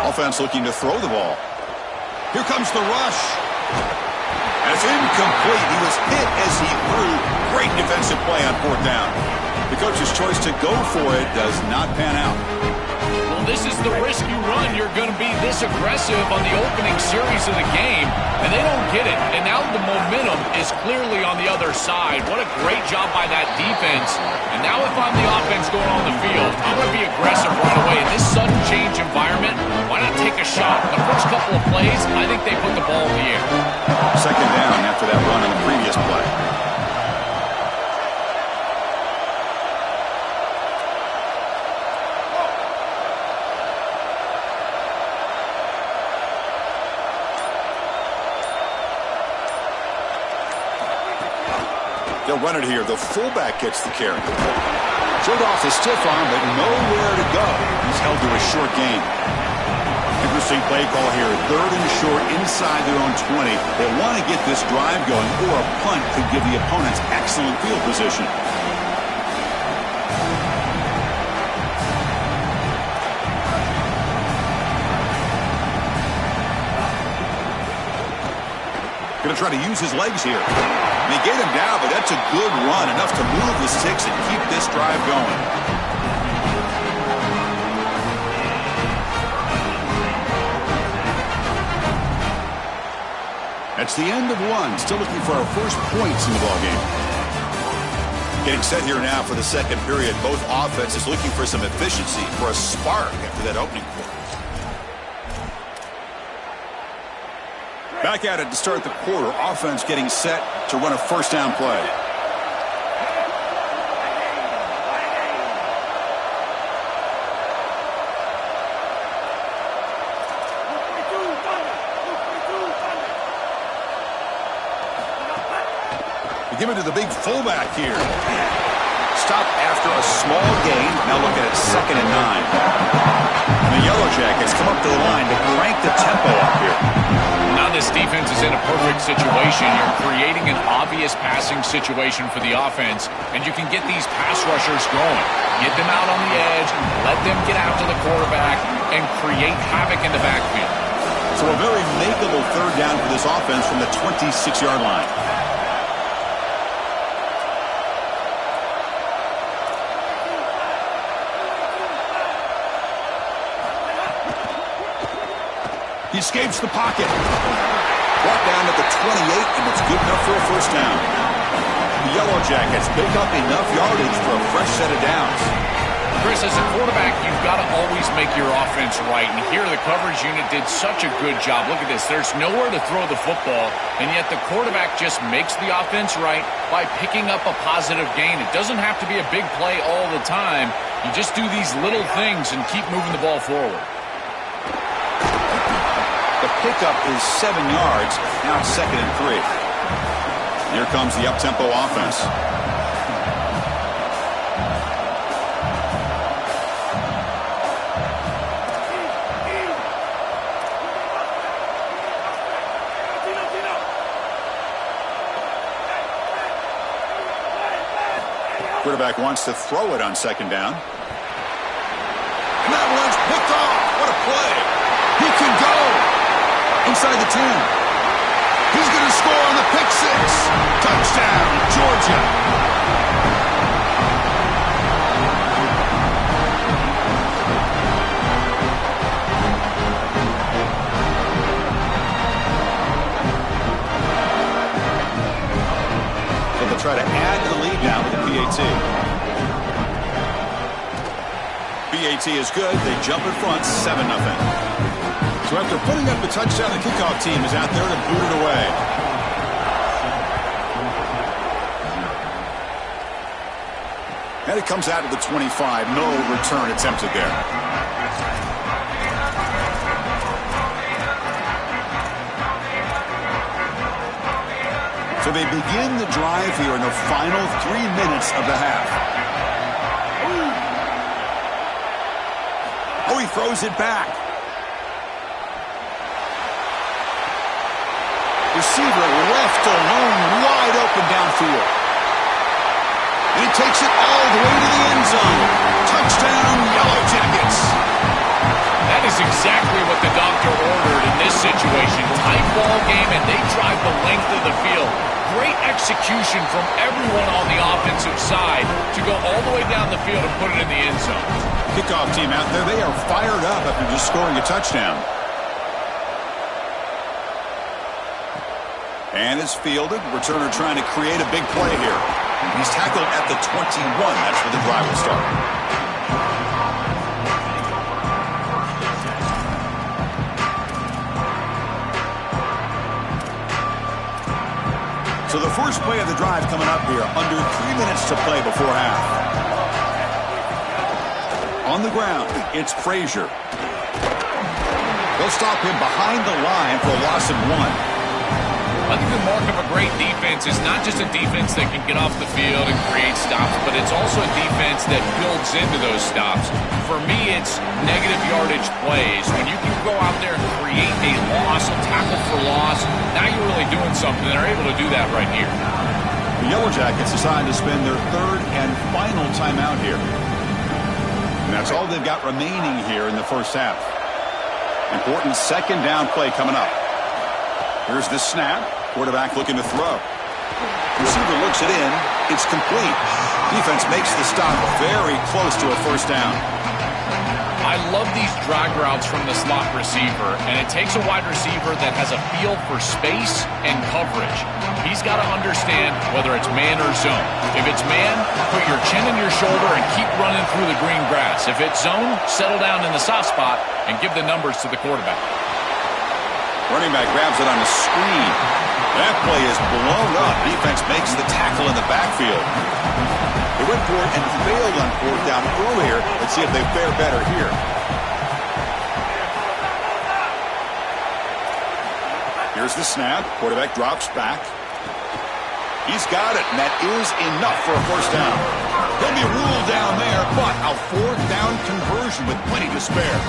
Offense looking to throw the ball. Here comes the rush. And it's incomplete. He was hit as he threw. Great defensive play on 4th down. The coach's choice to go for it does not pan out. Well, this is the risk you run. You're going to be this aggressive on the opening series of the game, and they don't get it. And now the momentum is clearly on the other side. What a great job by that defense. And now if I'm the offense going on the field, I'm going to be aggressive right away. In this sudden change environment, why not take a shot? The first couple of plays, I think they put the ball in the air. 2nd down after that run on the previous play. They'll run it here. The fullback gets the carry. Showed off the stiff arm, but nowhere to go. He's held to a short gain. Interesting play call here. 3rd and short inside their own 20. They want to get this drive going, or a punt could give the opponents excellent field position. Going to try to use his legs here. They get him down, but that's a good run, enough to move the sticks and keep this drive going. That's the end of 1. Still looking for our first points in the ballgame. Getting set here now for the 2nd period. Both offenses looking for some efficiency, for a spark after that opening quarter. Back at it to start the quarter. Offense getting set to run a 1st down play. We give it to the big fullback here. Stop after a small gain. Now look at it, 2nd and 9. And the Yellow Jackets come up to the line to crank the tempo up here. Now this defense is in a perfect situation. You're creating an obvious passing situation for the offense, and you can get these pass rushers going. Get them out on the edge, let them get after the quarterback, and create havoc in the backfield. So a very makeable 3rd down for this offense from the 26-yard line. He escapes the pocket. Brought down at the 28, and it's good enough for a 1st down. The Yellow Jackets pick up enough yardage for a fresh set of downs. Chris, as a quarterback, you've got to always make your offense right, and here the coverage unit did such a good job. Look at this. There's nowhere to throw the football, and yet the quarterback just makes the offense right by picking up a positive gain. It doesn't have to be a big play all the time. You just do these little things and keep moving the ball forward. The pickup is 7 yards. Now it's 2nd and 3. Here comes the up-tempo offense. Quarterback wants to throw it on 2nd down. And that one's picked off. What a play. He can go inside the 10. He's going to score on the pick 6. Touchdown, Georgia. lead now with the PAT. PAT is good. They jump in front, 7-0. So after putting up a touchdown, the kickoff team is out there to boot it away. And it comes out to the 25. No return attempted there. So they begin the drive here in the final 3 minutes of the half. Oh, he throws it back. Receiver left alone, wide open downfield. And he takes it all the way to the end zone. Touchdown, Yellow Jackets. That is exactly what the doctor ordered in this situation. Tight ball game, and they drive the length of the field. Great execution from everyone on the offensive side to go all the way down the field and put it in the end zone. Kickoff team out there, they are fired up after just scoring a touchdown. And it's fielded. Returner trying to create a big play here. He's tackled at the 21. That's where the drive will start. So the first play of the drive coming up here. Under 3 minutes to play before half. On the ground, it's Frazier. They'll stop him behind the line for a loss of 1. I think the mark of a great defense is not just a defense that can get off the field and create stops, but it's also a defense that builds into those stops. For me, it's negative yardage plays. When you can go out there and create a loss, a tackle for loss, now you're really doing something. They're able to do that right here. The Yellow Jackets decide to spend their third and final timeout here. And that's all they've got remaining here in the first half. Important second down play coming up. Here's the snap. Quarterback looking to throw. Receiver looks it in. It's complete. Defense makes the stop very close to a first down. I love these drag routes from the slot receiver, and it takes a wide receiver that has a feel for space and coverage. He's got to understand whether it's man or zone. If it's man, put your chin in your shoulder and keep running through the green grass. If it's zone, settle down in the soft spot and give the numbers to the quarterback. Running back grabs it on the screen. That play is blown up. Defense makes the tackle in the backfield. They went for it and failed on fourth down earlier. Let's see if they fare better here. Here's the snap. Quarterback drops back. He's got it, and that is enough for a first down. He'll be ruled down there, but a fourth down conversion with plenty to spare.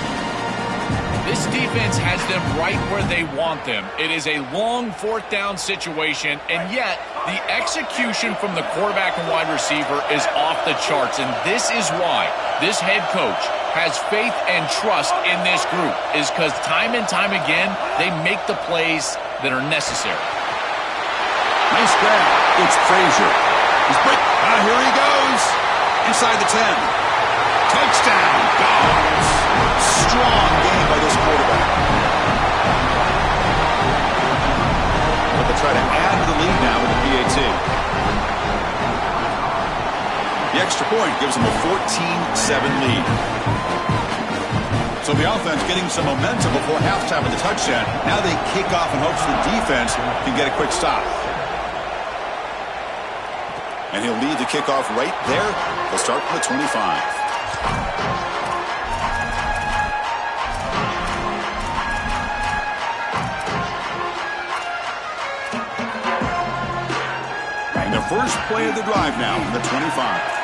This defense has them right where they want them. It is a long fourth down situation, and yet the execution from the quarterback and wide receiver is off the charts, and this is why this head coach has faith and trust in this group, is because time and time again, they make the plays that are necessary. Nice grab. It's Frazier. Here he goes. Inside the 10. Touchdown, Dogs. Strong game by this quarterback. But they'll try to add to the lead now with the PAT. The extra point gives them a 14-7 lead. So the offense getting some momentum before halftime with the touchdown. Now they kick off in hopes the defense can get a quick stop. And he'll lead the kickoff right there. They'll start from the 25. And the first play of the drive now from the 25.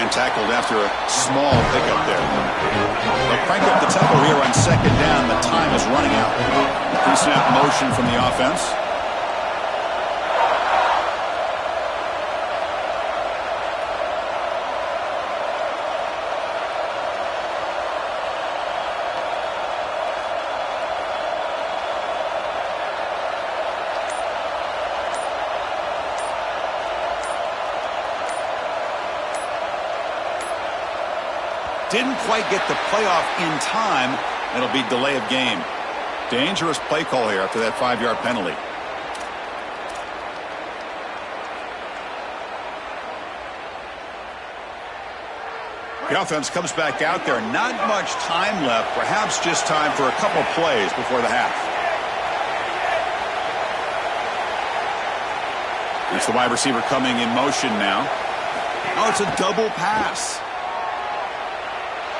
Tackled after a small pickup there. They'll crank up the tempo here on second down. The time is running out. Pre-snap motion from the offense. Didn't quite get the playoff in time. It'll be delay of game. Dangerous play call here after that 5-yard penalty. The offense comes back out there. Not much time left. Perhaps just time for a couple plays before the half. It's the wide receiver coming in motion now. Oh, it's a double pass.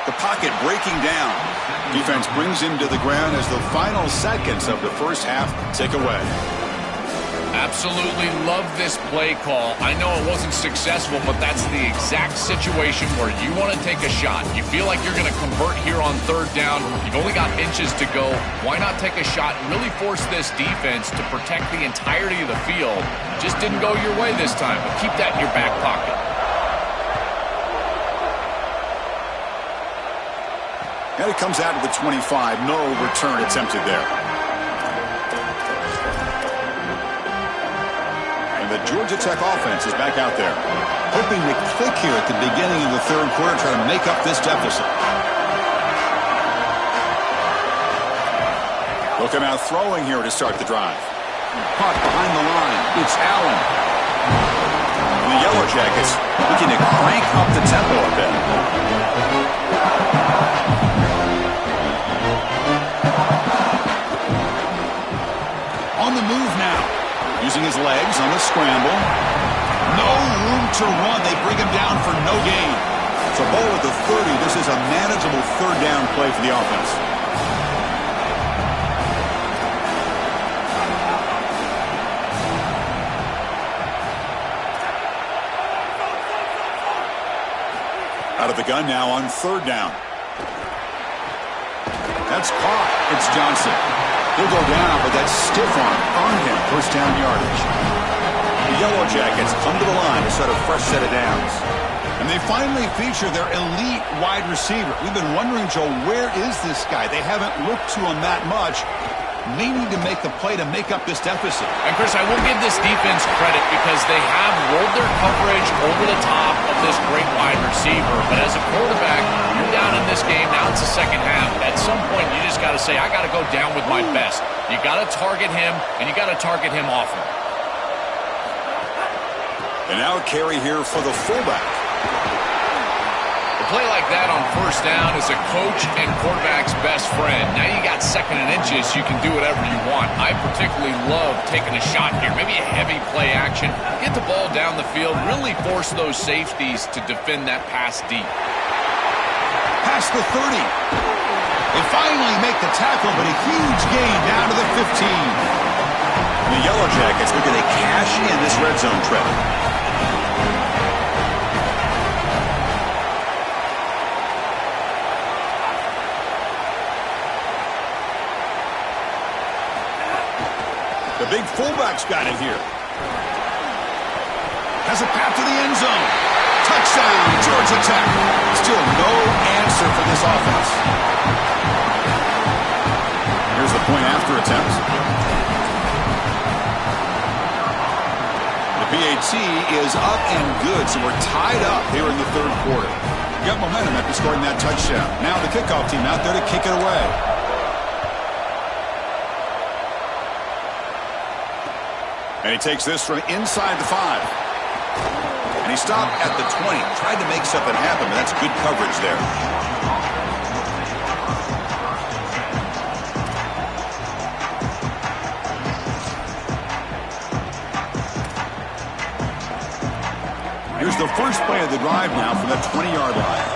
The pocket breaking down. Defense brings him to the ground as the final seconds of the first half tick away. Absolutely love this play call. I know it wasn't successful, but that's the exact situation where you want to take a shot. You feel like you're going to convert here on third down. You've only got inches to go. Why not take a shot and really force this defense to protect the entirety of the field? Just didn't go your way this time, but keep that in your back pocket. And it comes out to the 25. No return attempted there. The Georgia Tech offense is back out there, hoping to click here at the beginning of the third quarter, try to make up this deficit. Looking out throwing here to start the drive. Caught behind the line. It's Allen. The Yellow Jackets looking to crank up the tempo a bit. On the move now. Using his legs on the scramble. No room to run. They bring him down for no gain. It's a ball at the 30. This is a manageable third down play for the offense. Out of the gun now on third down. That's caught. It's Johnson. He'll go down, but that stiff arm earned him first down yardage. The Yellow Jackets come to the line to start a fresh set of downs. And they finally feature their elite wide receiver. We've been wondering, Joe, where is this guy? They haven't looked to him that much. May need to make the play to make up this deficit. And, Chris, I will give this defense credit because they have rolled their coverage over the top of this great wide receiver. But as a quarterback, you're down in this game. Now it's the second half. At some point, you just got to say, I got to go down with my best. You got to target him, and you got to target him often. And now a carry here for the fullback. A play like that on first down is a coach and quarterback's best friend. Now you got second and inches, you can do whatever you want. I particularly love taking a shot here, maybe a heavy play action, get the ball down the field, really force those safeties to defend that pass deep. Past the 30. They finally make the tackle, but a huge gain down to the 15. And the Yellow Jackets looking to cash in this red zone trip. The big fullback's got it here. Has a path to the end zone. Touchdown, Georgia Tech. Still no answer for this offense. Here's the point after attempt. The PAT is up and good, so we're tied up here in the third quarter. We got momentum after scoring that touchdown. Now the kickoff team out there to kick it away. And he takes this from inside the 5. And he stopped at the 20. Tried to make something happen, but that's good coverage there. Here's the first play of the drive now from the 20-yard line.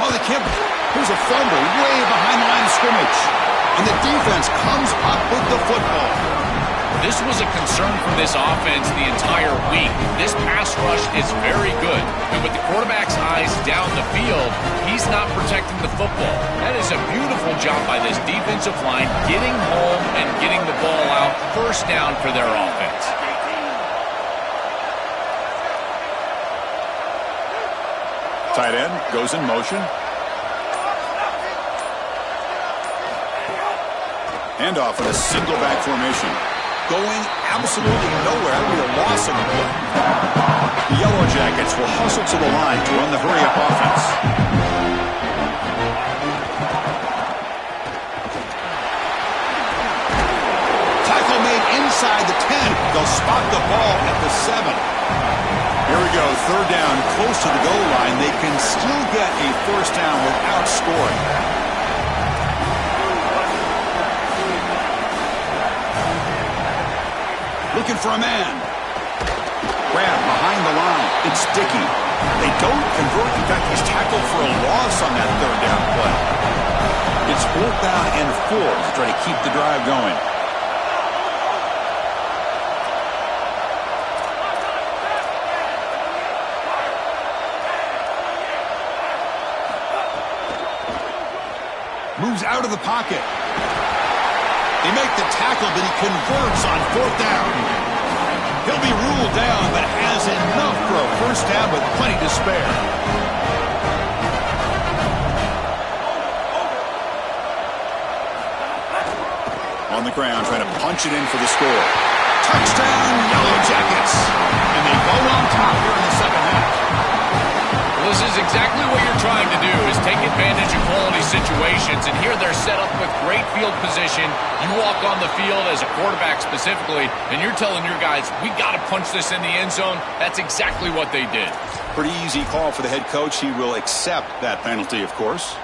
Oh, they can't. Here's a fumble way behind the line of scrimmage. And the defense comes up with the football. This was a concern for this offense the entire week. This pass rush is very good. And with the quarterback's eyes down the field, he's not protecting the football. That is a beautiful job by this defensive line, getting home and getting the ball out. First down for their offense. Tight end goes in motion. Handoff in a single back formation. going absolutely nowhere. That would be a loss on the play. The Yellow Jackets will hustle to the line to run the hurry-up offense. Tackle made inside the 10. They'll spot the ball at the 7. Here we go, third down, close to the goal line. They can still get a first down without scoring. Looking for a man. Grab behind the line. It's Dickey. They don't convert. In fact, he's tackled for a loss on that third down play. It's 4th down and 4 to try to keep the drive going. Moves out of the pocket. They make the tackle, but he converts on 4th down. He'll be ruled down, but has enough for a first down with plenty to spare. On the ground, trying to punch it in for the score. Touchdown, Yellow Jackets. And they go on top here in the second half. Well, this is exactly what you're trying to do, is take advantage of quality situations. And here they're set up with great field position. You walk on the field as a quarterback specifically, and you're telling your guys, we got to punch this in the end zone. That's exactly what they did. Pretty easy call for the head coach. He will accept that penalty, of course.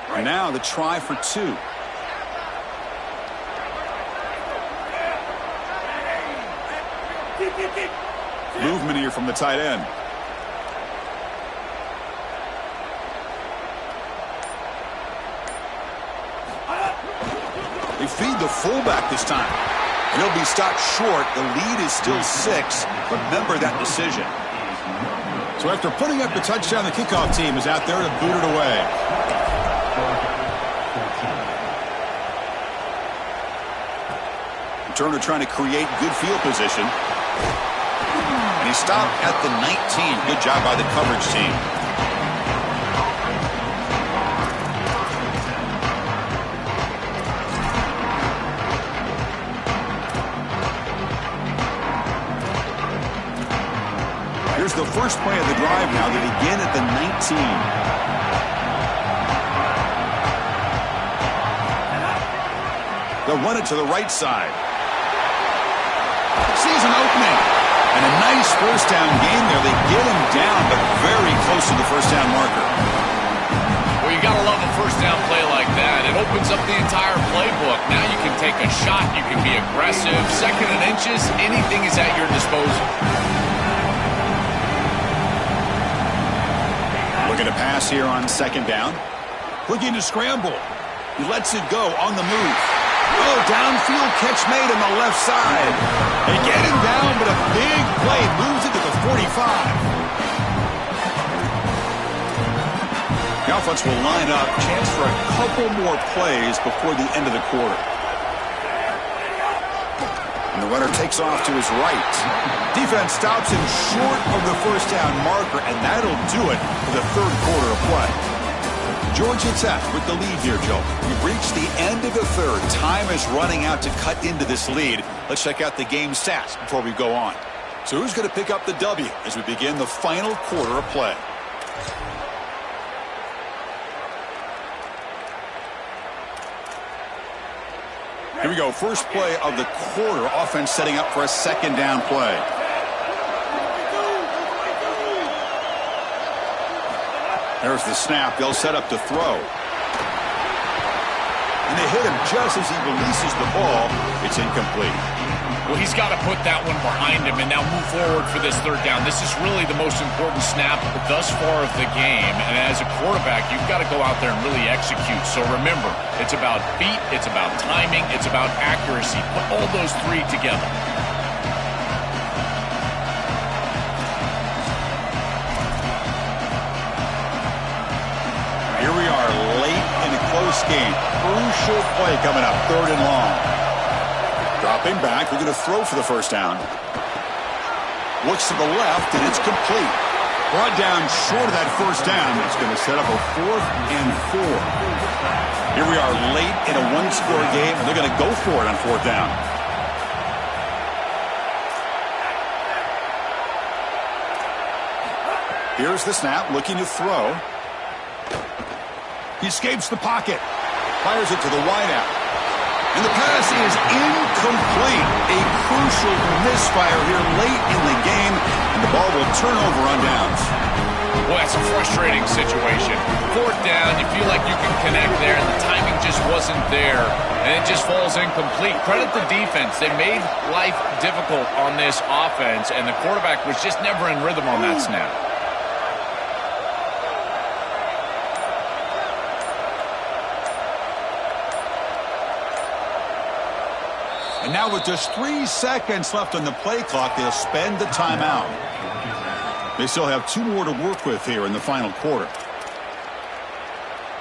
And now the try for 2. Movement here from the tight end. They feed the fullback this time. And he'll be stopped short. The lead is still 6. Remember that decision. So after putting up the touchdown, the kickoff team is out there to boot it away. Turner trying to create good field position. And he stopped at the 19. Good job by the coverage team. Here's the first play of the drive now. They begin at the 19. They'll run it to the right side. Sees an opening. And a nice first down game there. They get him down, but very close to the first down marker. Well, you got to love a first down play like that. It opens up the entire playbook. Now you can take a shot. You can be aggressive. 2nd and inches, anything is at your disposal. Looking to pass here on 2nd down. Looking to scramble. He lets it go on the move. Oh, downfield catch made on the left side. They get him down, but a big play moves it to the 45. The offense will line up. Chance for a couple more plays before the end of the quarter. And the runner takes off to his right. Defense stops him short of the first down marker, and that'll do it for the 3rd quarter of play. Georgia Tech with the lead here, Joe. We've reached the end of the 3rd. Time is running out to cut into this lead. Let's check out the game stats before we go on. So who's going to pick up the W as we begin the final quarter of play? Here we go. First play of the quarter. Offense setting up for a 2nd down play. There's the snap. They'll set up to throw. And they hit him just as he releases the ball. It's incomplete. Well, he's got to put that one behind him and now move forward for this 3rd down. This is really the most important snap thus far of the game. And as a quarterback, you've got to go out there and really execute. So remember, it's about feet, it's about timing, it's about accuracy. Put all those 3 together. Here we are late in a close game. Crucial play coming up, 3rd and long. Dropping back, we're going to throw for the first down. Looks to the left, and it's complete. Brought down short of that first down. It's going to set up a 4th and 4. Here we are late in a one-score game, and they're going to go for it on fourth down. Here's the snap, looking to throw. He escapes the pocket. Fires it to the wideout. And the pass is incomplete. A crucial misfire here late in the game, and the ball will turn over on downs. Boy, that's a frustrating situation. Fourth down, you feel like you can connect there, and the timing just wasn't there, and it just falls incomplete. Credit the defense. They made life difficult on this offense, and the quarterback was just never in rhythm on that snap. And now with just 3 seconds left on the play clock, they'll spend the timeout. They still have 2 more to work with here in the final quarter.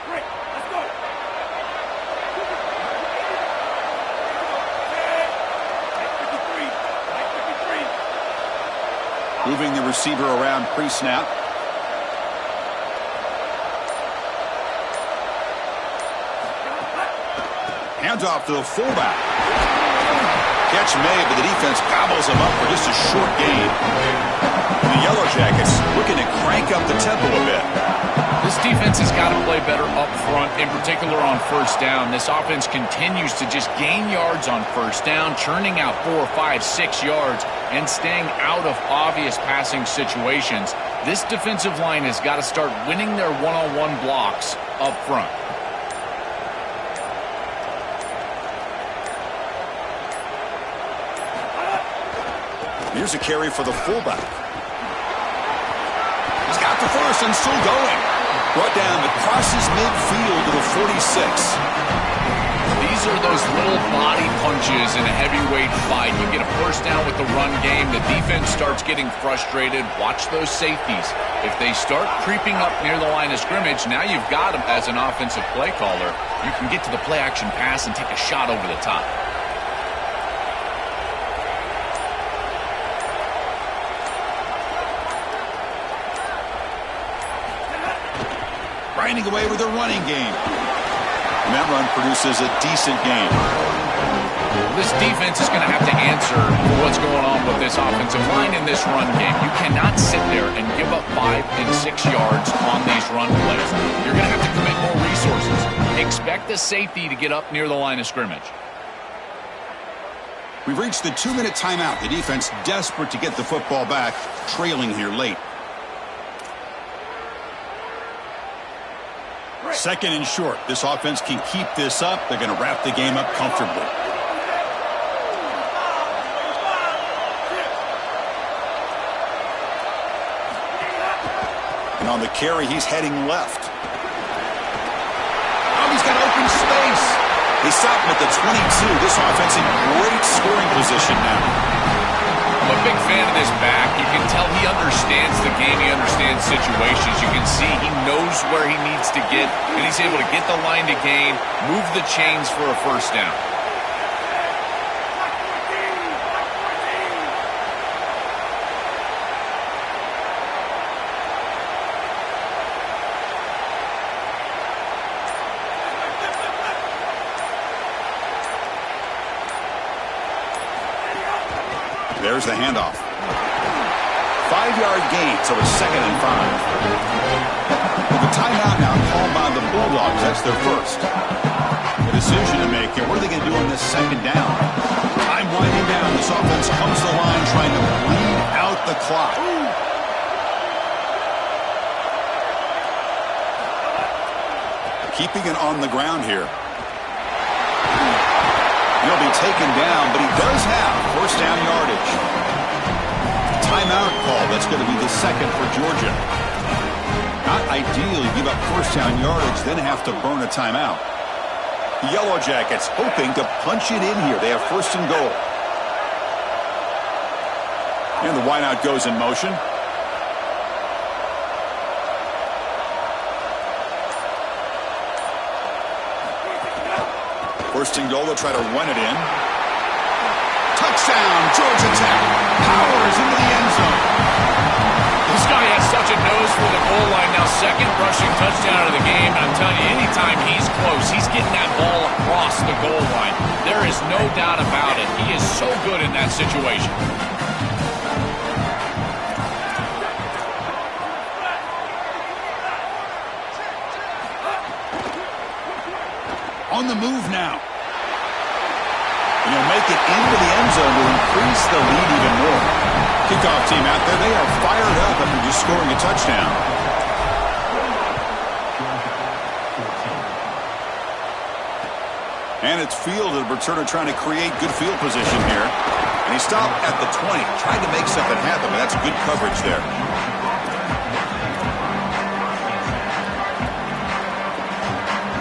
Great. Let's go. Like 53. Moving the receiver around pre-snap. Handoff to the fullback. Catch made, but the defense gobbles him up for just a short gain. The Yellow Jackets looking to crank up the tempo a bit. This defense has got to play better up front, in particular on first down. This offense continues to just gain yards on first down, churning out 4, 5, 6 yards, and staying out of obvious passing situations. This defensive line has got to start winning their one-on-one blocks up front. Here's a carry for the fullback. He's got the first and still going. Brought down, but crosses midfield to the 46. These are those little body punches in a heavyweight fight. You get a first down with the run game. The defense starts getting frustrated. Watch those safeties. If they start creeping up near the line of scrimmage, now you've got them as an offensive play caller. You can get to the play-action pass and take a shot over the top. Grinding away with a running game. And that run produces a decent gain. This defense is going to have to answer for what's going on with this offensive line in this run game. You cannot sit there and give up 5 and 6 yards on these run plays. You're going to have to commit more resources. Expect the safety to get up near the line of scrimmage. We've reached the 2-minute timeout. The defense desperate to get the football back, trailing here late. Second and short. This offense can keep this up. They're going to wrap the game up comfortably. And on the carry, he's heading left. Oh, he's got open space. They stop him at the 22. This offense in great scoring position now. I'm a big fan of this back. You can tell he understands the game. He understands situations. You can see he knows where he needs to get, and he's able to get the line to gain, move the chains for a first down. There's the handoff. 5-yard gain, so it's 2nd and 5. The timeout now called by the Bulldogs. That's their first. A decision to make here. What are they going to do on this 2nd down? Time winding down. This offense comes to the line trying to bleed out the clock. Keeping it on the ground here. He'll be taken down, but he does have first down yardage. Timeout call. That's going to be the second for Georgia. Not ideal. You give up first down yardage, then have to burn a timeout. The Yellow Jackets hoping to punch it in here. They have first and goal. And the wideout goes in motion. First and goal, they'll try to run it in. Touchdown, Georgia Tech. Powers into the end zone. This guy has such a nose for the goal line. Now, second rushing touchdown of the game. And I'm telling you, anytime he's close, he's getting that ball across the goal line. There is no doubt about it. He is so good in that situation. On the move now. And he'll make it into the end zone to increase the lead even more. Kickoff team out there, they are fired up after just scoring a touchdown. And it's fielded. Returner trying to create good field position here. And he stopped at the 20, trying to make something happen, but that's good coverage there.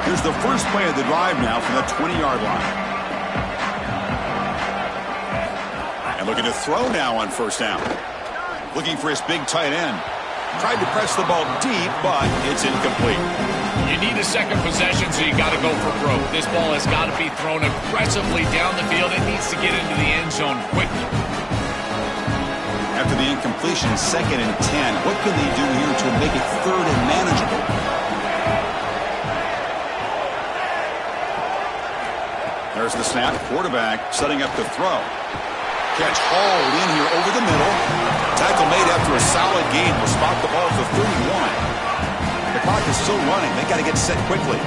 Here's the first play of the drive now from the 20-yard line. And looking to throw now on first down. Looking for his big tight end. Tried to press the ball deep, but it's incomplete. You need a second possession, so you got to go for broke. This ball has got to be thrown aggressively down the field. It needs to get into the end zone quickly. After the incompletion, 2nd and 10. What can they do here to make it 3rd and manageable? There's the snap. Quarterback setting up to throw. Catch hauled in here over the middle. Tackle made after a solid gain. Will spot the ball at the 31. The clock is still running. They got to get set quickly.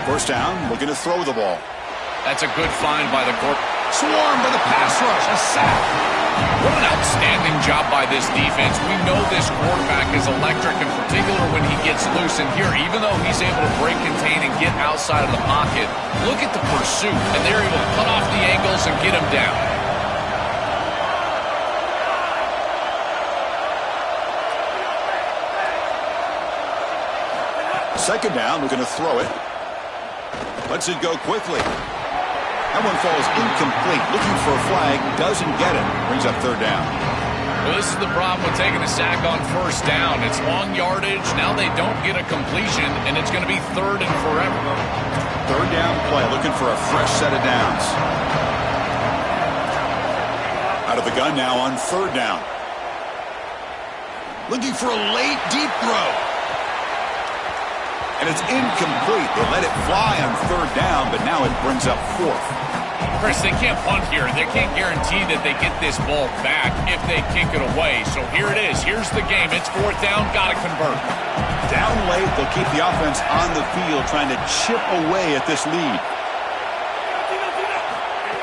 First down, looking to throw the ball. That's a good find by the court. Swarmed by the pass rush. A sack. What an outstanding job by this defense. We know this quarterback is electric, in particular when he gets loose. And here, even though he's able to break, contain, and get outside of the pocket, look at the pursuit. And they're able to cut off the angles and get him down. Second down, we're going to throw it. Lets it go quickly. That one falls incomplete. Looking for a flag, doesn't get it. Brings up 3rd down. Well, this is the problem with taking a sack on first down. It's long yardage. Now they don't get a completion, and it's going to be 3rd and forever. 3rd down play, looking for a fresh set of downs. Out of the gun now on 3rd down. Looking for a late, deep throw. And it's incomplete. They let it fly on 3rd down, but now it brings up 4th. Chris, they can't punt here. They can't guarantee that they get this ball back if they kick it away. So here it is. Here's the game. It's 4th down. Got to convert. Down late, they'll keep the offense on the field trying to chip away at this lead.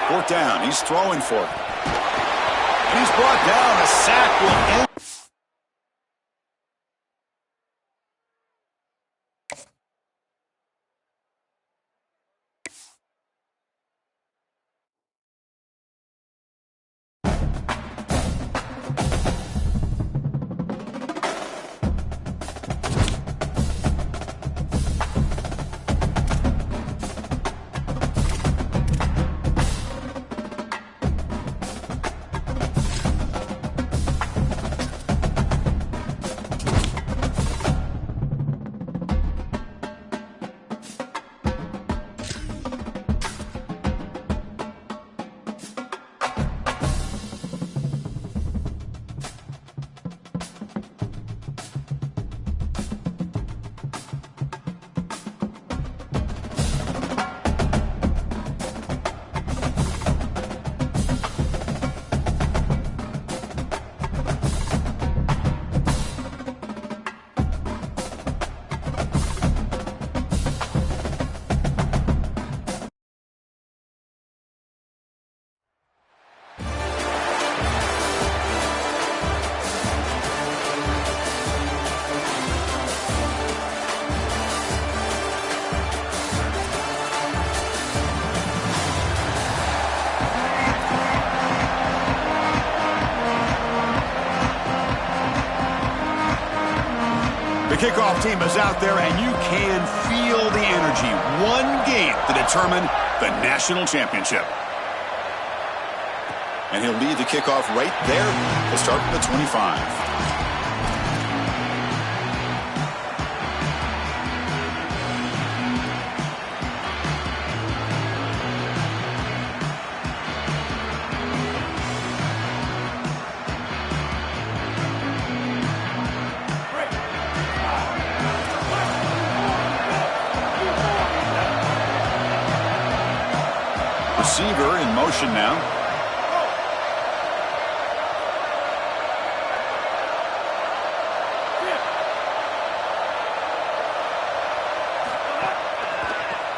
4th down. He's throwing for it. And he's brought down. A sack will end. The kickoff team is out there, and you can feel the energy. One game to determine the national championship. And he'll lead the kickoff right there to start the 25. receiver in motion now.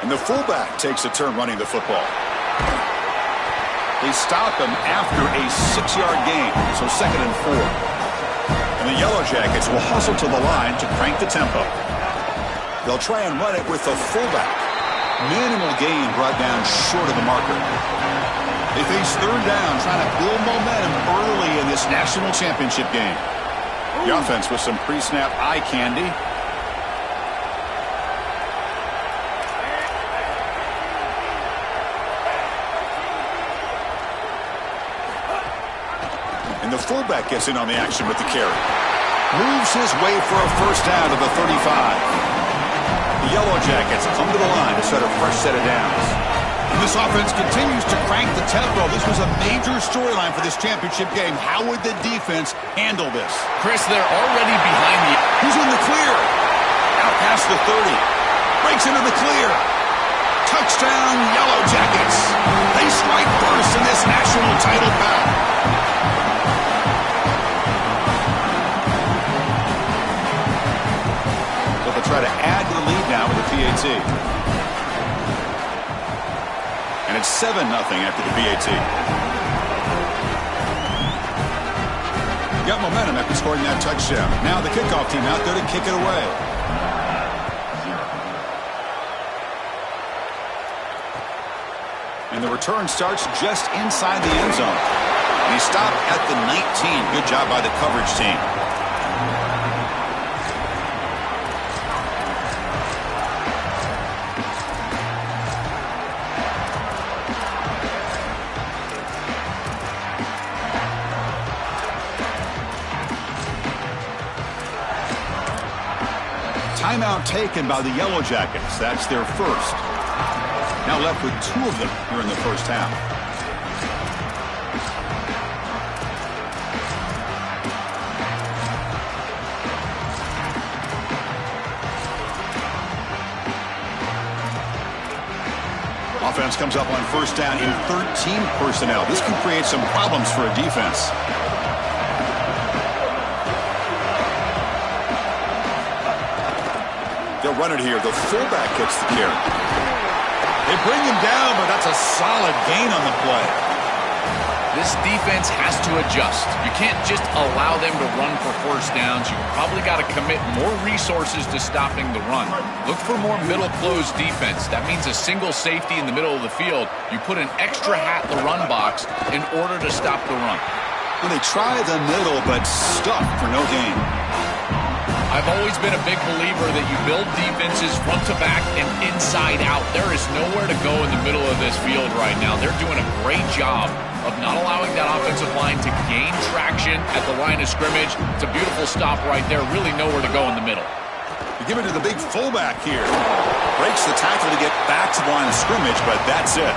And the fullback takes a turn running the football. They stop him after a 6-yard gain, so 2nd and 4. And the Yellow Jackets will hustle to the line to crank the tempo. They'll try and run it with the fullback. Minimal gain brought down short of the marker. They face 3rd down, trying to build momentum early in this national championship game. The offense with some pre-snap eye candy. And the fullback gets in on the action with the carry. Moves his way for a 1st down to the 35. The Yellow Jackets come to the line to set a fresh set of downs. And this offense continues to crank the tempo. This was a major storyline for this championship game. How would the defense handle this? Chris, they're already behind the... Who's in the clear? Out past the 30. Breaks into the clear. Touchdown, Yellow Jackets. They strike first in this national title bout. Try to add to the lead now with the PAT. And it's 7-0 after the PAT. Got momentum after scoring that touchdown. Now the kickoff team out there to kick it away. And the return starts just inside the end zone. And he stopped at the 19. Good job by the coverage team. Timeout taken by the Yellow Jackets. That's their first. Now left with 2 of them here in the first half. Offense comes up on 1st down in 13 personnel. This can create some problems for a defense. They'll run it here. The fullback gets the carry. They bring him down, but that's a solid gain on the play. This defense has to adjust. You can't just allow them to run for 1st downs. You probably got to commit more resources to stopping the run. Look for more middle closed defense. That means a single safety in the middle of the field. You put an extra hat in the run box in order to stop the run. Well, they try the middle, but stuck for no gain. I've always been a big believer that you build defenses front to back and inside out. There is nowhere to go in the middle of this field right now. They're doing a great job of not allowing that offensive line to gain traction at the line of scrimmage. It's a beautiful stop right there. Really nowhere to go in the middle. You give it to the big fullback here. Breaks the tackle to get back to the line of scrimmage, but that's it.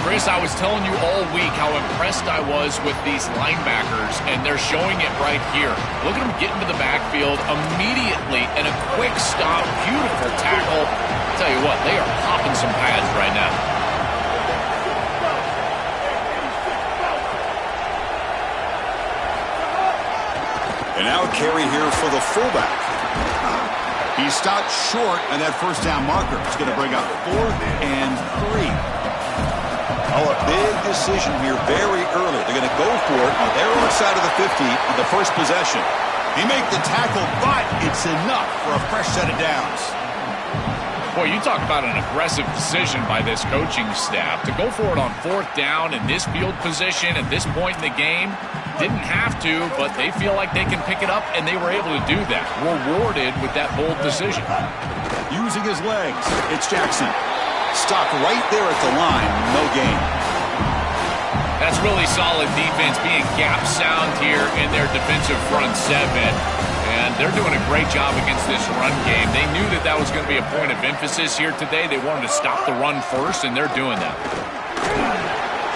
Chris, I was telling you all week how impressed I was with these linebackers, and they're showing it right here. Look at them get into the backfield immediately, and a quick stop, beautiful tackle. I'll tell you what, they are popping some pads right now. And now a carry here for the fullback. He stopped short on that 1st down marker. It's going to bring up 4th and 3. Oh, a big decision here very early. They're going to go for it on their own side of the 50 on the first possession. He made the tackle, but it's enough for a fresh set of downs. Boy, you talk about an aggressive decision by this coaching staff. To go for it on 4th down in this field position at this point in the game, didn't have to, but they feel like they can pick it up, and they were able to do that. Rewarded with that bold decision. Using his legs, it's Jackson. Stopped right there at the line, no gain. That's really solid defense, being gap sound here in their defensive front 7. And they're doing a great job against this run game. They knew that that was going to be a point of emphasis here today. They wanted to stop the run first, and they're doing that.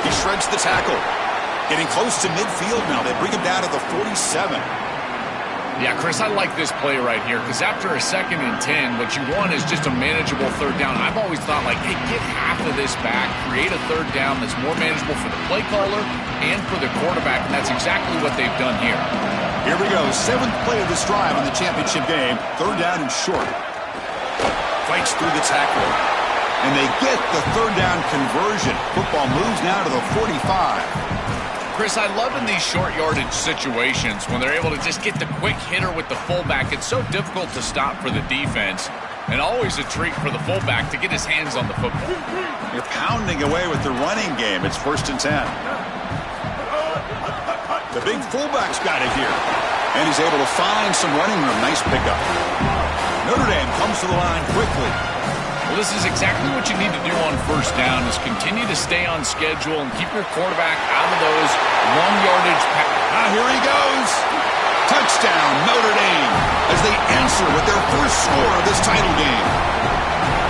He shreds the tackle. Getting close to midfield now. They bring him down to the 47. Yeah, Chris, I like this play right here because after a 2nd and 10, what you want is just a manageable 3rd down. I've always thought, like, hey, get half of this back, create a 3rd down that's more manageable for the play caller and for the quarterback, and that's exactly what they've done here. Here we go, 7th play of this drive in the championship game. 3rd down and short. Fights through the tackle. And they get the 3rd down conversion. Football moves now to the 45. Chris, I love in these short yardage situations when they're able to just get the quick hitter with the fullback. It's so difficult to stop for the defense, and always a treat for the fullback to get his hands on the football. You're pounding away with the running game. It's 1st and 10. The big fullback's got it here, and he's able to find some running room. Nice pickup. Notre Dame comes to the line quickly. Well, this is exactly what you need to do on 1st down is continue to stay on schedule and keep your quarterback out of those long yardage passes. Here he goes. Touchdown, Notre Dame, as they answer with their first score of this title game.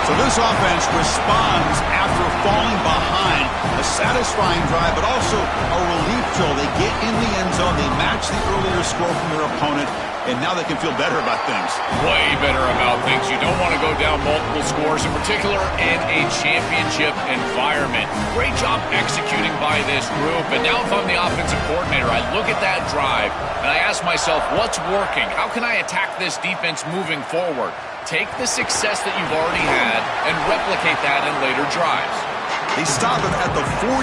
So this offense responds after falling behind. A satisfying drive, but also a relief throw. They get in the end zone. They match the earlier score from their opponent, and now they can feel better about things. Way better about things. You don't want to go down multiple scores, in particular in a championship environment. Great job executing by this group. And now if I'm the offensive coordinator, I look at that drive, and I ask myself, what's working? How can I attack this defense moving forward? Take the success that you've already had and replicate that in later drives. They stop him at the 42,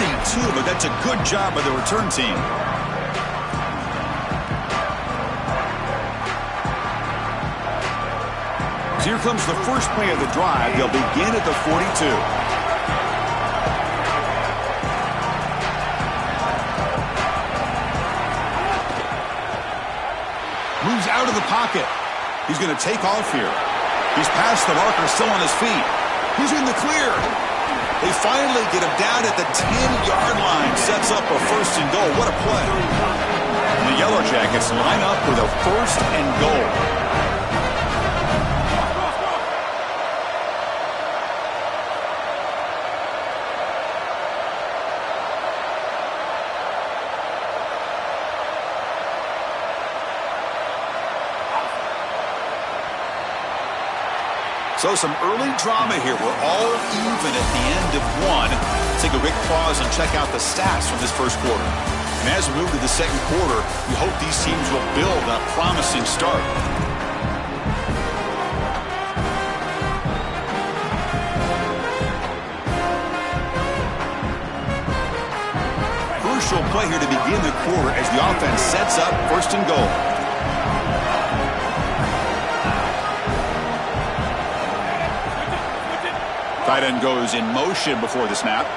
but that's a good job by the return team. So here comes the first play of the drive. They'll begin at the 42. Moves out of the pocket. He's going to take off here. He's past the marker, still on his feet. He's in the clear. They finally get him down at the 10-yard line. Sets up a 1st and goal. What a play. The Yellow Jackets line up with a 1st and goal. So some early drama here. We're all even at the end of one. Take a quick pause and check out the stats from this first quarter. And as we move to the second quarter, we hope these teams will build on a promising start. Crucial play here to begin the quarter as the offense sets up 1st and goal. Tight end goes in motion before the snap.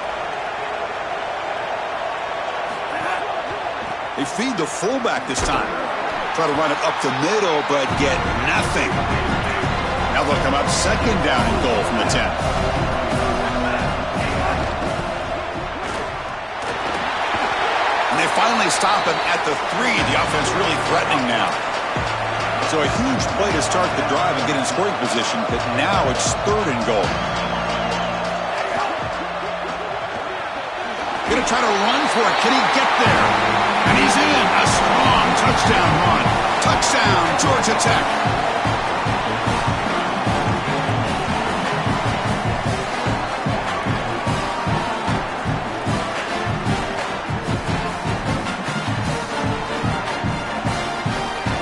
They feed the fullback this time. Try to run it up the middle, but get nothing. Now they'll come up 2nd down and goal from the 10. And they finally stop him at the 3. The offense really threatening now. So a huge play to start the drive and get in scoring position, but now it's 3rd and goal. Going to try to run for it. Can he get there? And he's in. A strong touchdown run. Touchdown, Georgia Tech.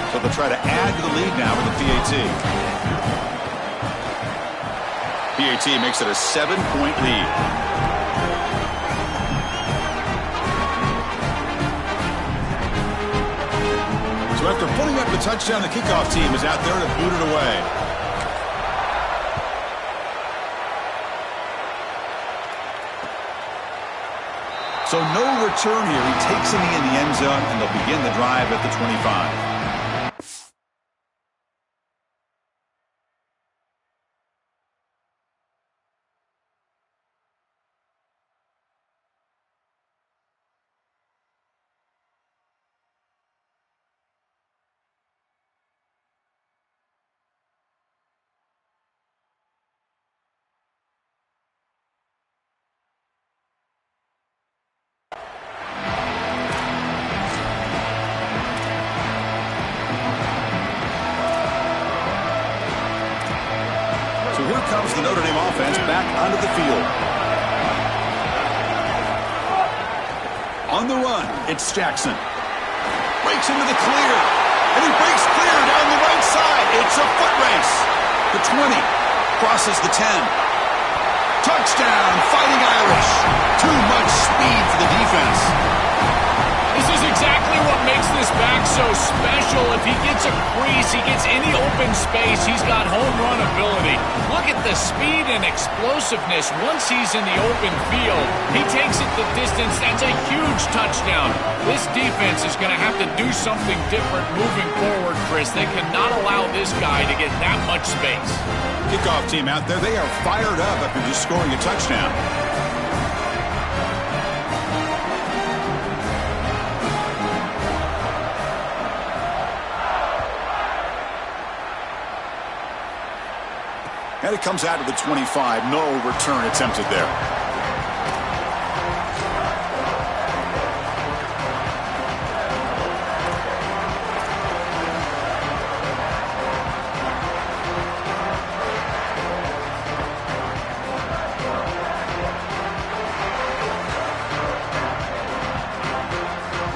So they'll try to add to the lead now with the PAT. PAT makes it a 7-point lead. So after putting up the touchdown, the kickoff team is out there to boot it away. So no return here. He takes it in the end zone, and they'll begin the drive at the 25. the Notre Dame offense back onto the field. On the run, it's Jackson. Breaks into the clear. And he breaks clear down the right side. It's a foot race. The 20. Crosses the 10. Touchdown, Fighting Irish. Too much speed for the defense. This is exactly what makes this back so special. If he gets a crease, he gets any open space, he's got home run ability. Look at the speed and explosiveness once he's in the open field. He takes it the distance. That's a huge touchdown. This defense is going to have to do something different moving forward, Chris. They cannot allow this guy to get that much space. Kickoff team out there, they are fired up after just scoring a touchdown. And it comes out to the 25. No return attempted there.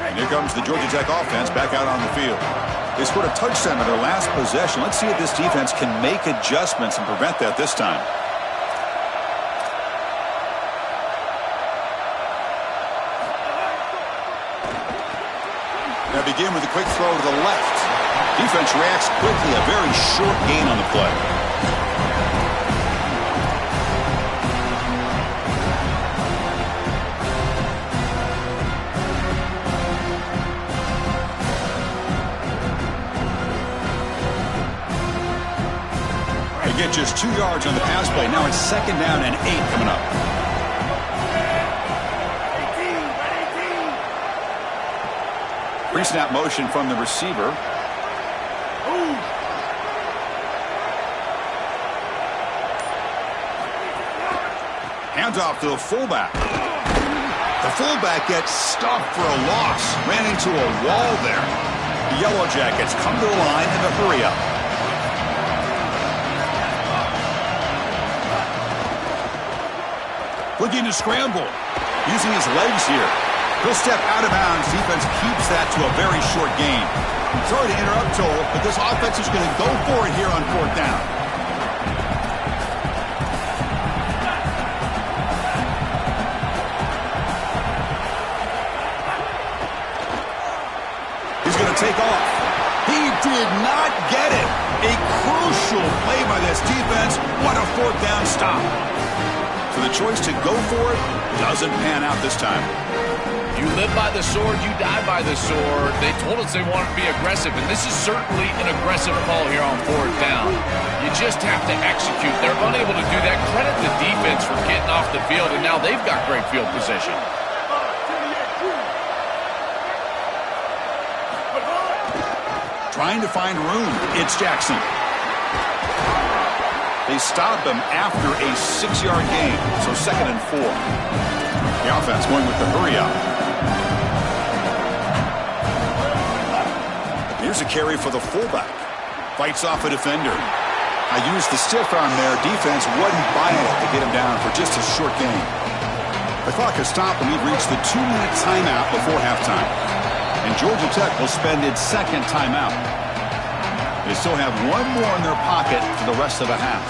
And here comes the Georgia Tech offense back out on the field. They scored a touchdown in their last possession. Let's see if this defense can make adjustments and prevent that this time. Now begin with a quick throw to the left. Defense reacts quickly. A very short gain on the play. Get just 2 yards on the pass play. Now it's 2nd down and 8 coming up. Pre-snap motion from the receiver. Handoff to the fullback. The fullback gets stuffed for a loss. Ran into a wall there. The Yellow Jackets come to the line in a hurry-up. Looking to scramble, using his legs here. He'll step out of bounds. Defense keeps that to a very short gain. Sorry to interrupt, Joel, but this offense is going to go for it here on 4th down. He's going to take off. He did not get it. A crucial play by this defense. What a 4th down stop. So the choice to go for it doesn't pan out this time. You live by the sword, you die by the sword. They told us they wanted to be aggressive, and this is certainly an aggressive call here on 4th down. You just have to execute. They're unable to do that. Credit the defense for getting off the field, and now they've got great field position. Trying to find room. It's Jackson. They stop him after a 6-yard gain, so 2nd and 4. The offense going with the hurry-up. Here's a carry for the fullback. Fights off a defender. I used the stiff arm there. Defense wasn't buying it to get him down for just a short gain. The clock has stopped, and we've reached the 2-minute timeout before halftime. And Georgia Tech will spend its 2nd timeout. They still have one more in their pocket for the rest of the half.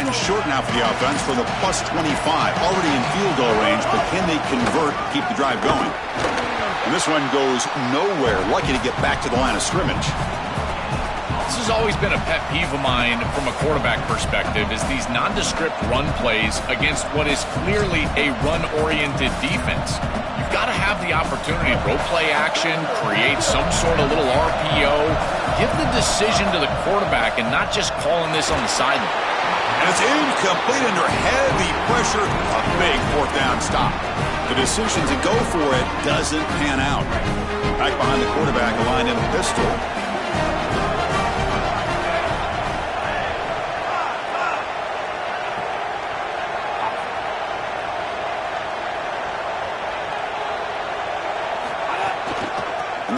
Short now for the offense for the +25. Already in field goal range, but can they convert, keep the drive going? And this one goes nowhere. Lucky to get back to the line of scrimmage. This has always been a pet peeve of mine from a quarterback perspective, is these nondescript run plays against what is clearly a run-oriented defense. You've got to have the opportunity to throw play action, create some sort of little RPO, give the decision to the quarterback and not just calling this on the sideline. And it's incomplete under heavy pressure. A big 4th down stop. The decision to go for it doesn't pan out. Back behind the quarterback, aligned in a pistol.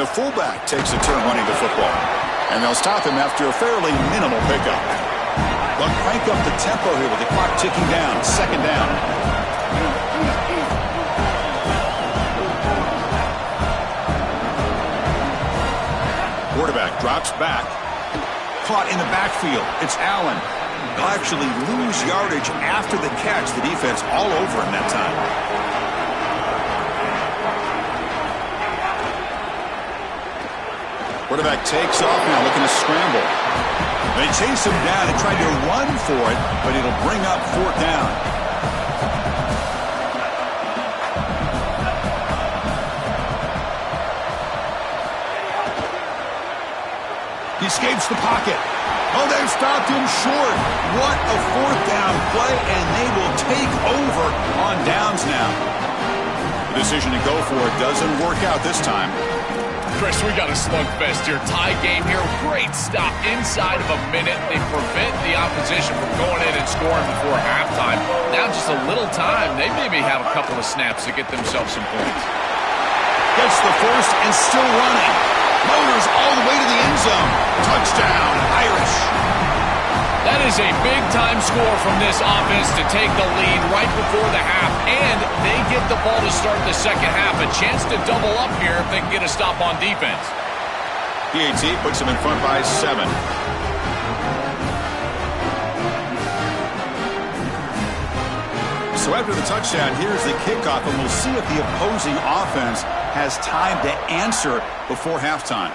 the fullback takes a turn running the football. And they'll stop him after a fairly minimal pickup. They'll crank up the tempo here with the clock ticking down. Second down. Quarterback drops back. Caught in the backfield. It's Allen. They'll actually lose yardage after the catch. The defense all over him that time. Quarterback takes off now, looking to scramble. They chase him down and try to run for it, but it'll bring up fourth down. He escapes the pocket. Oh, they've stopped him short. What a fourth down play, and they will take over on downs now. The decision to go for it doesn't work out this time. Chris, we got a slugfest here. Tie game here. Great stop inside of a minute. They prevent the opposition from going in and scoring before halftime. Now just a little time. They maybe have a couple of snaps to get themselves some points. Gets the first and still running. Motors all the way to the end zone. Touchdown, Irish. That is a big-time score from this offense to take the lead right before the half, and they get the ball to start the second half. A chance to double up here if they can get a stop on defense. PAT puts them in front by 7. So after the touchdown, here's the kickoff, and we'll see if the opposing offense has time to answer before halftime.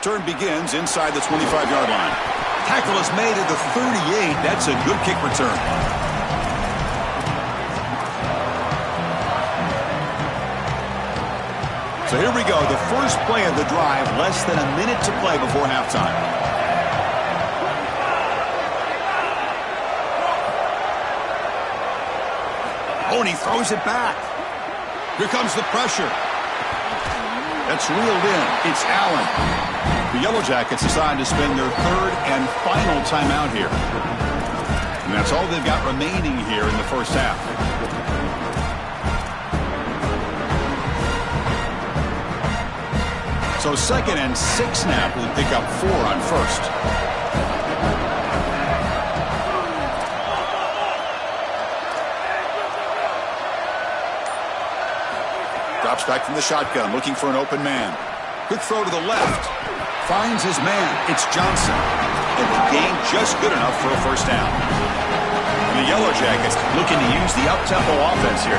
Turn begins inside the 25-yard line. Tackle is made at the 38. That's a good kick return. So here we go. The first play of the drive, less than a minute to play before halftime. Oh, and he throws it back. Here comes the pressure. That's reeled in. It's Allen. The Yellow Jackets decide to spend their third and final timeout here. And that's all they've got remaining here in the first half. So 2nd and 6 snap will pick up 4 on first. Drops back from the shotgun, looking for an open man. Quick throw to the left. Finds his man. It's Johnson. And the gain just good enough for a first down. And the Yellow Jackets looking to use the up-tempo offense here.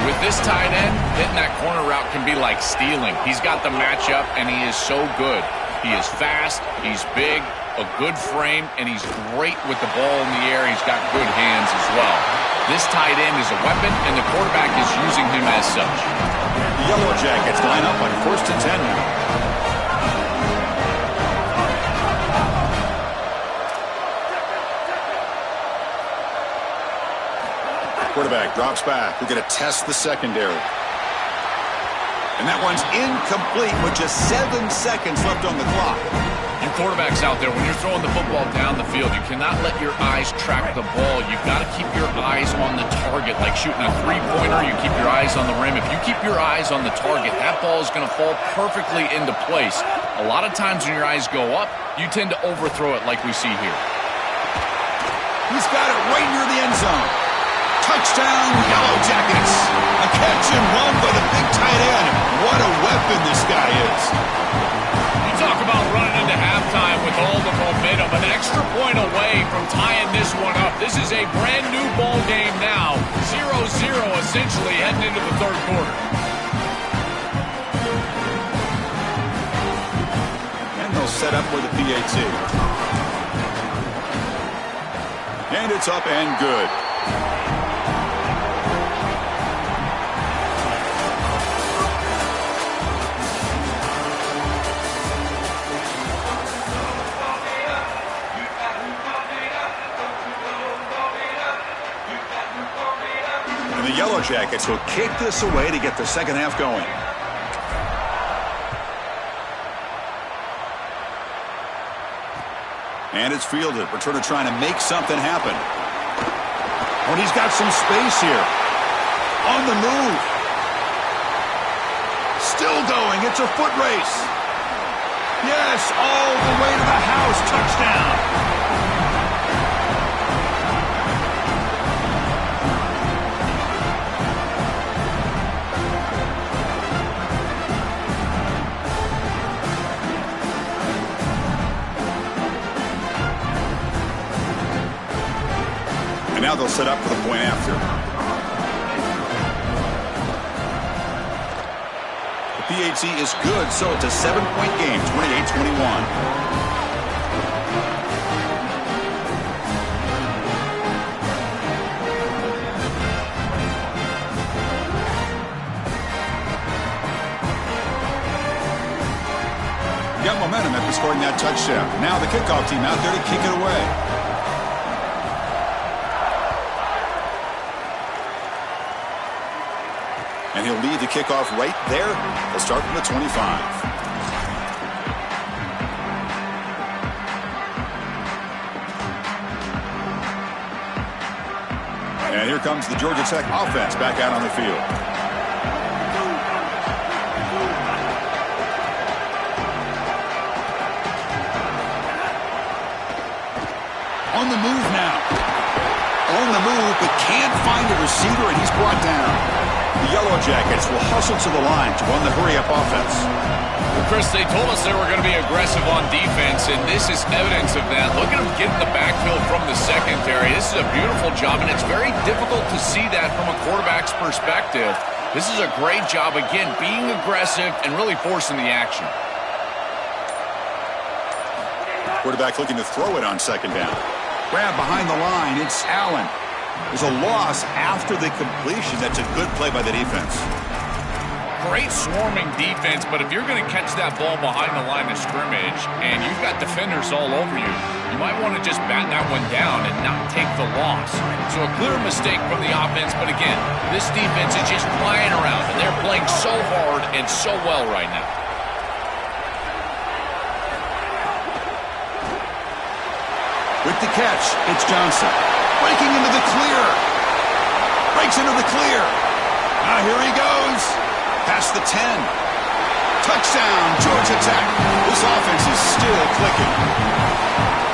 With this tight end, hitting that corner route can be like stealing. He's got the matchup, and he is so good. He is fast, he's big, a good frame, and he's great with the ball in the air. He's got good hands as well. This tight end is a weapon, and the quarterback is using him as such. The Yellow Jackets line up on 1st and 10 now. Quarterback drops back. We're going to test the secondary. And that one's incomplete with just 7 seconds left on the clock. You quarterbacks out there, when you're throwing the football down the field, you cannot let your eyes track the ball. You've got to keep your eyes on the target. Like shooting a three-pointer, you keep your eyes on the rim. If you keep your eyes on the target, that ball is going to fall perfectly into place. A lot of times when your eyes go up, you tend to overthrow it like we see here. He's got it right near the end zone. Touchdown, Yellow Jackets. A catch and run by the big tight end. What a weapon this guy is. You talk about running into halftime with all the momentum. An extra point away from tying this one up. This is a brand new ball game now. 0-0 essentially heading into the third quarter. And they'll set up with a PAT. And it's up and good. The Yellow Jackets will kick this away to get the second half going. And it's fielded. Returner trying to make something happen. Oh, and he's got some space here. On the move. Still going. It's a foot race. Yes, all the way to the house. Touchdown. And now they'll set up for the point after. The PHC is good, so it's a 7-point game, 28-21. Got momentum after scoring that touchdown. Now the kickoff team out there to kick it away. And he'll lead the kickoff right there. They'll start from the 25. And here comes the Georgia Tech offense back out on the field. On the move now. On the move, but can't find a receiver, and he's brought down. The Yellow Jackets will hustle to the line to run the hurry-up offense. Well, Chris, they told us they were going to be aggressive on defense, and this is evidence of that. Look at them get in the backfield from the secondary. This is a beautiful job, and it's very difficult to see that from a quarterback's perspective. This is a great job, again, being aggressive and really forcing the action. Quarterback looking to throw it on second down. Grab behind the line. It's Allen. There's a loss after the completion. That's a good play by the defense. Great swarming defense, but if you're going to catch that ball behind the line of scrimmage and you've got defenders all over you, you might want to just bat that one down and not take the loss. So a clear mistake from the offense, but again, this defense is just flying around, and they're playing so hard and so well right now. With the catch, it's Johnson. Breaking into the clear. Breaks into the clear. Now here he goes. Past the 10. Touchdown, Georgia Tech. This offense is still clicking.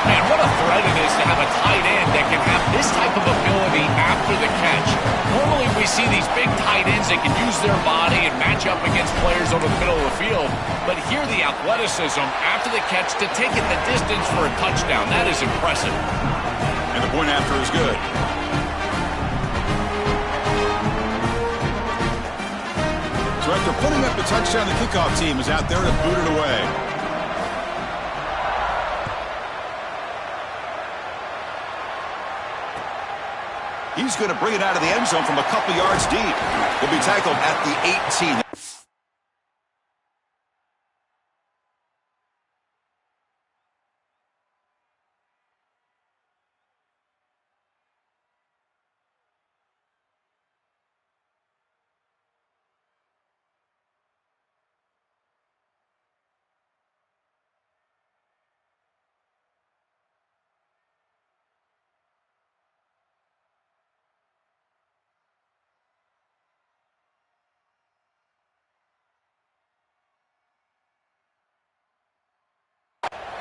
Man, what a threat it is to have a tight end that can have this type of ability after the catch. Normally we see these big tight ends that can use their body and match up against players over the middle of the field. But here the athleticism after the catch to take it the distance for a touchdown. That is impressive. And the point after is good. So after putting up the touchdown, the kickoff team is out there to boot it away. He's going to bring it out of the end zone from a couple yards deep. He'll be tackled at the 18.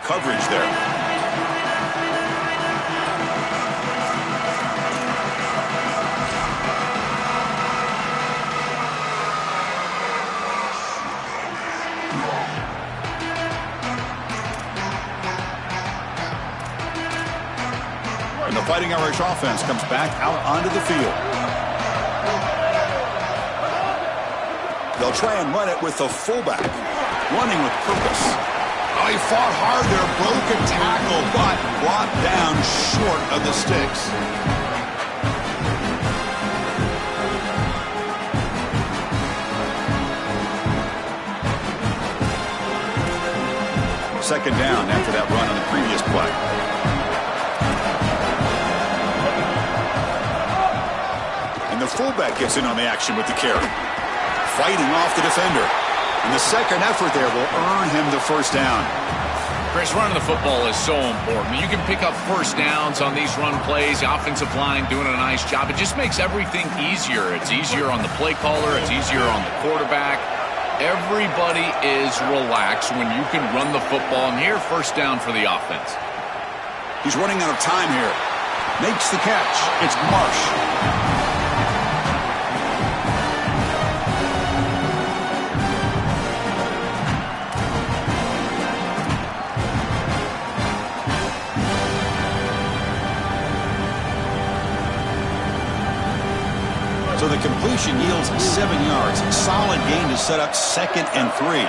Coverage there. And the Fighting Irish offense comes back out onto the field. They'll try and run it with the fullback, running with purpose. Oh, he fought hard there, broke a tackle, but brought down short of the sticks. Second down after that run on the previous play. And the fullback gets in on the action with the carry, fighting off the defender. And the second effort there will earn him the first down. Chris, running the football is so important. You can pick up first downs on these run plays. The offensive line doing a nice job. It just makes everything easier. It's easier on the play caller. It's easier on the quarterback. Everybody is relaxed when you can run the football, and here, first down for the offense. He's running out of time here. Makes the catch. It's Marsh. So the completion yields 7 yards. Solid gain to set up 2nd and 3.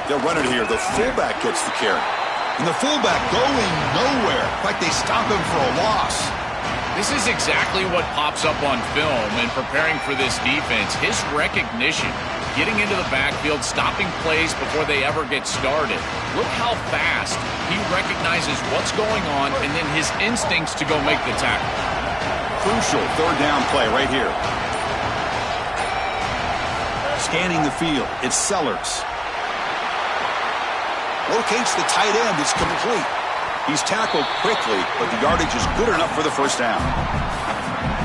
They'll run it here. The fullback gets the carry. And the fullback going nowhere. In fact, they stop him for a loss. This is exactly what pops up on film in preparing for this defense. His recognition, getting into the backfield, stopping plays before they ever get started. Look how fast he recognizes what's going on and then his instincts to go make the tackle. Crucial 3rd down play right here. Scanning the field. It's Sellers. Locates the tight end. It's complete. He's tackled quickly, but the yardage is good enough for the first down.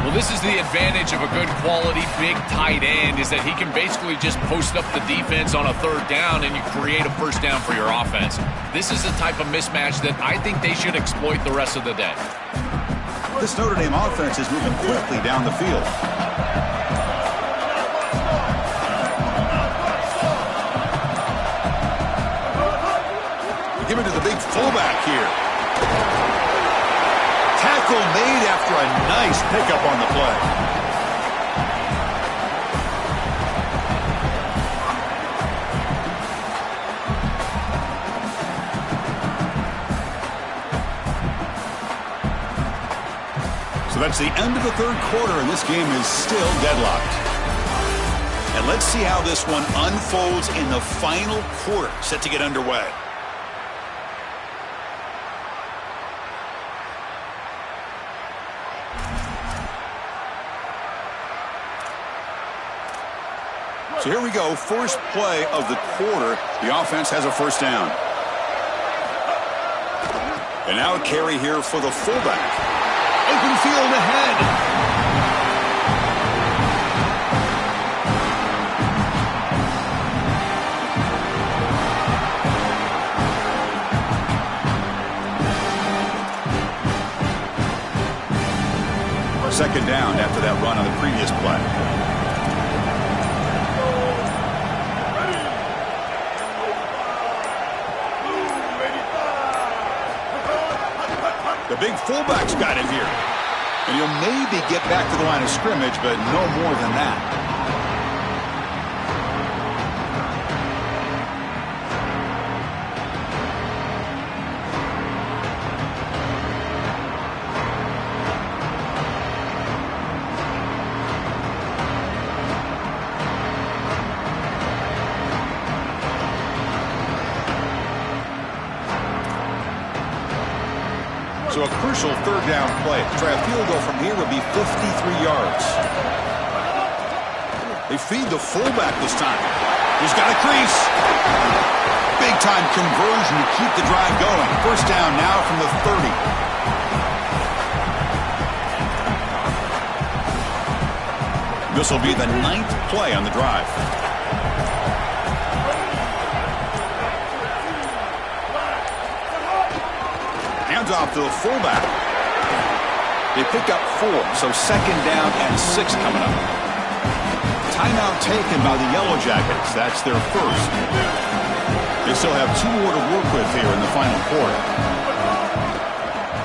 Well, this is the advantage of a good quality big tight end, is that he can basically just post up the defense on a 3rd down and you create a first down for your offense. This is the type of mismatch that I think they should exploit the rest of the day. This Notre Dame offense is moving quickly down the field. Give it to the big fullback here. Tackle made after a nice pickup on the play. So that's the end of the 3rd quarter, and this game is still deadlocked. And let's see how this one unfolds in the final quarter, set to get underway. So here we go, first play of the quarter. The offense has a first down. And now a carry here for the fullback. Open field ahead. Second down after that run on the previous play. The big fullback's got him here. And he'll maybe get back to the line of scrimmage, but no more than that. So a crucial 3rd down play. To try a field goal from here would be 53 yards. They feed the fullback this time. He's got a crease. Big time conversion to keep the drive going. First down now from the 30. This will be the 9th play on the drive. Hands off to the fullback. They pick up 4, so 2nd down and 6 coming up. Timeout taken by the Yellow Jackets. That's their first. They still have 2 more to work with here in the final quarter.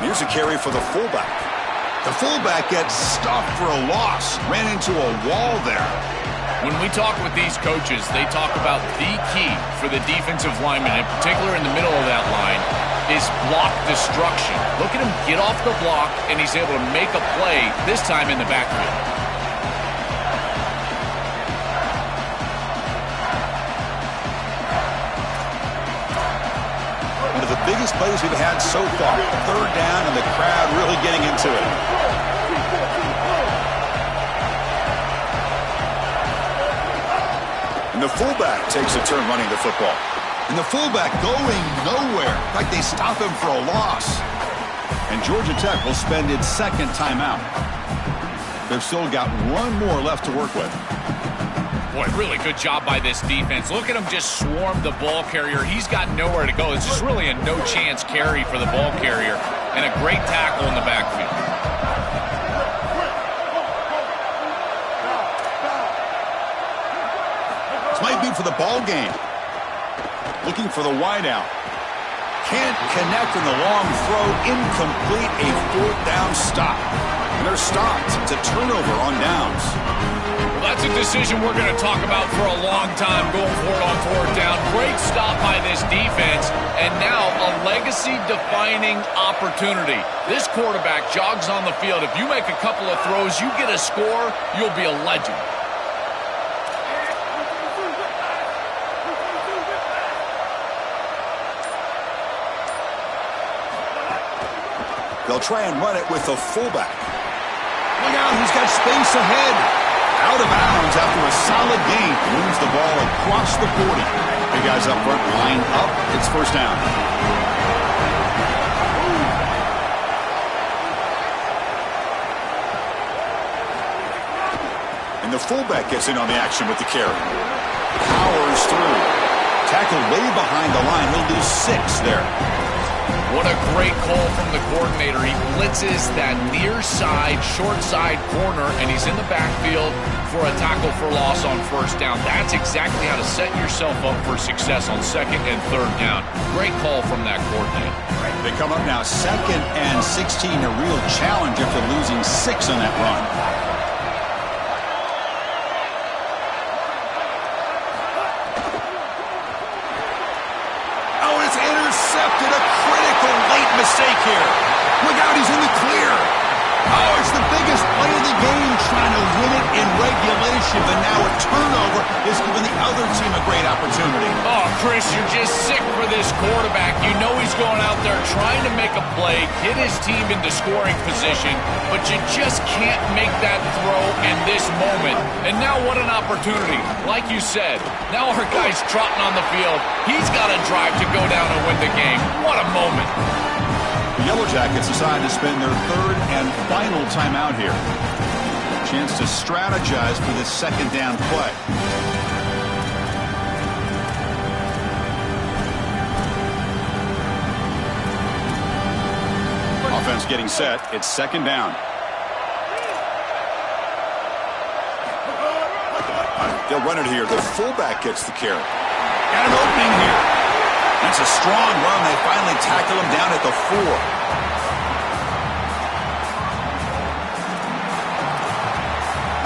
Here's a carry for the fullback. The fullback gets stopped for a loss. Ran into a wall there. When we talk with these coaches, they talk about the key for the defensive lineman, in particular in the middle of that line, is block destruction. Look at him get off the block, and he's able to make a play, this time in the backfield. One of the biggest plays we've had so far. 3rd down, and the crowd really getting into it. And the fullback takes a turn running the football. And the fullback going nowhere. In fact, they stop him for a loss. And Georgia Tech will spend its 2nd timeout. They've still got one more left to work with. Boy, really good job by this defense. Look at him just swarm the ball carrier. He's got nowhere to go. It's just really a no-chance carry for the ball carrier, and a great tackle in the backfield. This might be for the ball game. Looking for the wideout. Can't connect in the long throw. Incomplete. A fourth down stop. And they're stopped. It's a turnover on downs. Well, that's a decision we're going to talk about for a long time going forward on fourth down. Great stop by this defense. And now a legacy-defining opportunity. This quarterback jogs on the field. If you make a couple of throws, you get a score, you'll be a legend. They'll try and run it with the fullback. Look out, he's got space ahead. Out of bounds after a solid gain. Moves the ball across the 40. Big guys up front, line up. It's first down. And the fullback gets in on the action with the carry. Powers through. Tackle way behind the line. He'll lose 6 there. What a great call from the coordinator. He blitzes that near side, short side corner, and he's in the backfield for a tackle for loss on first down. That's exactly how to set yourself up for success on second and third down. Great call from that coordinator. They come up now 2nd and 16, a real challenge after losing 6 on that run. Oh, it's intercepted. A critical late mistake here. Look out, he's in the clear. Oh, it's the biggest play of the game, trying to win it in regulation, but now a turnover is giving the other team a great opportunity. Oh, Chris, you're just sick for this quarterback. You know he's going out there trying to make a play, get his team into scoring position, but you just can't make that throw in this moment. And now what an opportunity. Like you said, now our guy's trotting on the field. He's got a drive to go down and win the game. What a moment. The Yellow Jackets decide to spend their 3rd and final timeout here. Chance to strategize for this second down play. Offense getting set. It's second down. They'll run it here. The fullback gets the carry. Got an opening here. That's a strong run. They finally tackle him down at the 4.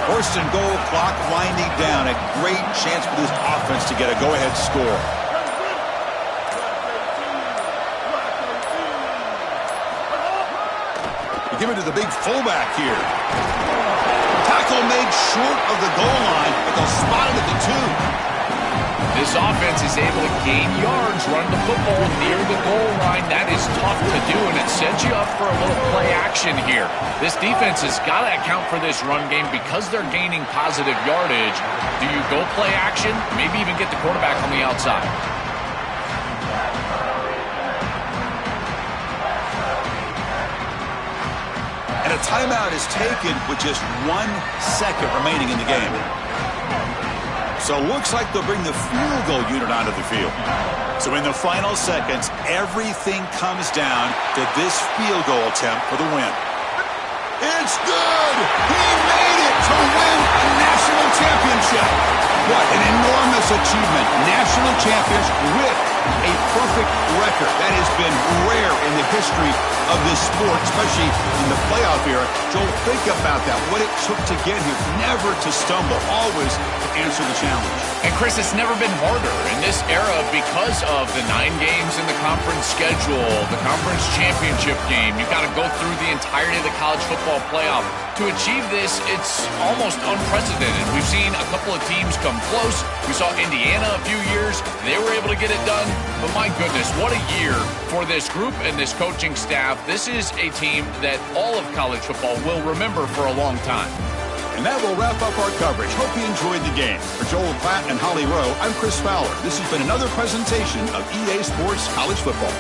First and goal, clock winding down. A great chance for this offense to get a go-ahead score. They give it to the big fullback here. Tackle made short of the goal line, but they'll spot it at the 2. This offense is able to gain yards, run the football near the goal line. That is tough to do, and it sets you up for a little play action here. This defense has got to account for this run game because they're gaining positive yardage. Do you go play action? Maybe even get the quarterback on the outside. And a timeout is taken with just 1 second remaining in the game. So it looks like they'll bring the field goal unit onto the field. So in the final seconds, everything comes down to this field goal attempt for the win. It's good! He made it to win a national championship. What an enormous achievement. National champions with a perfect record. That has been rare in the history of this sport, especially in the playoff era. Joel, think about that. What it took to get here. Never to stumble. Always to answer the challenge. And Chris, it's never been harder in this era because of the 9 games in the conference schedule, the conference championship game. You've got to go through the entirety of the college football playoff. To achieve this, it's almost unprecedented. We've seen a couple of teams come close. We saw Indiana a few years. They were able to get it done. But my goodness, what a year for this group and this coaching staff. This is a team that all of college football will remember for a long time. And that will wrap up our coverage. Hope you enjoyed the game. For Joel Platt and Holly Rowe, I'm Chris Fowler. This has been another presentation of EA Sports College Football.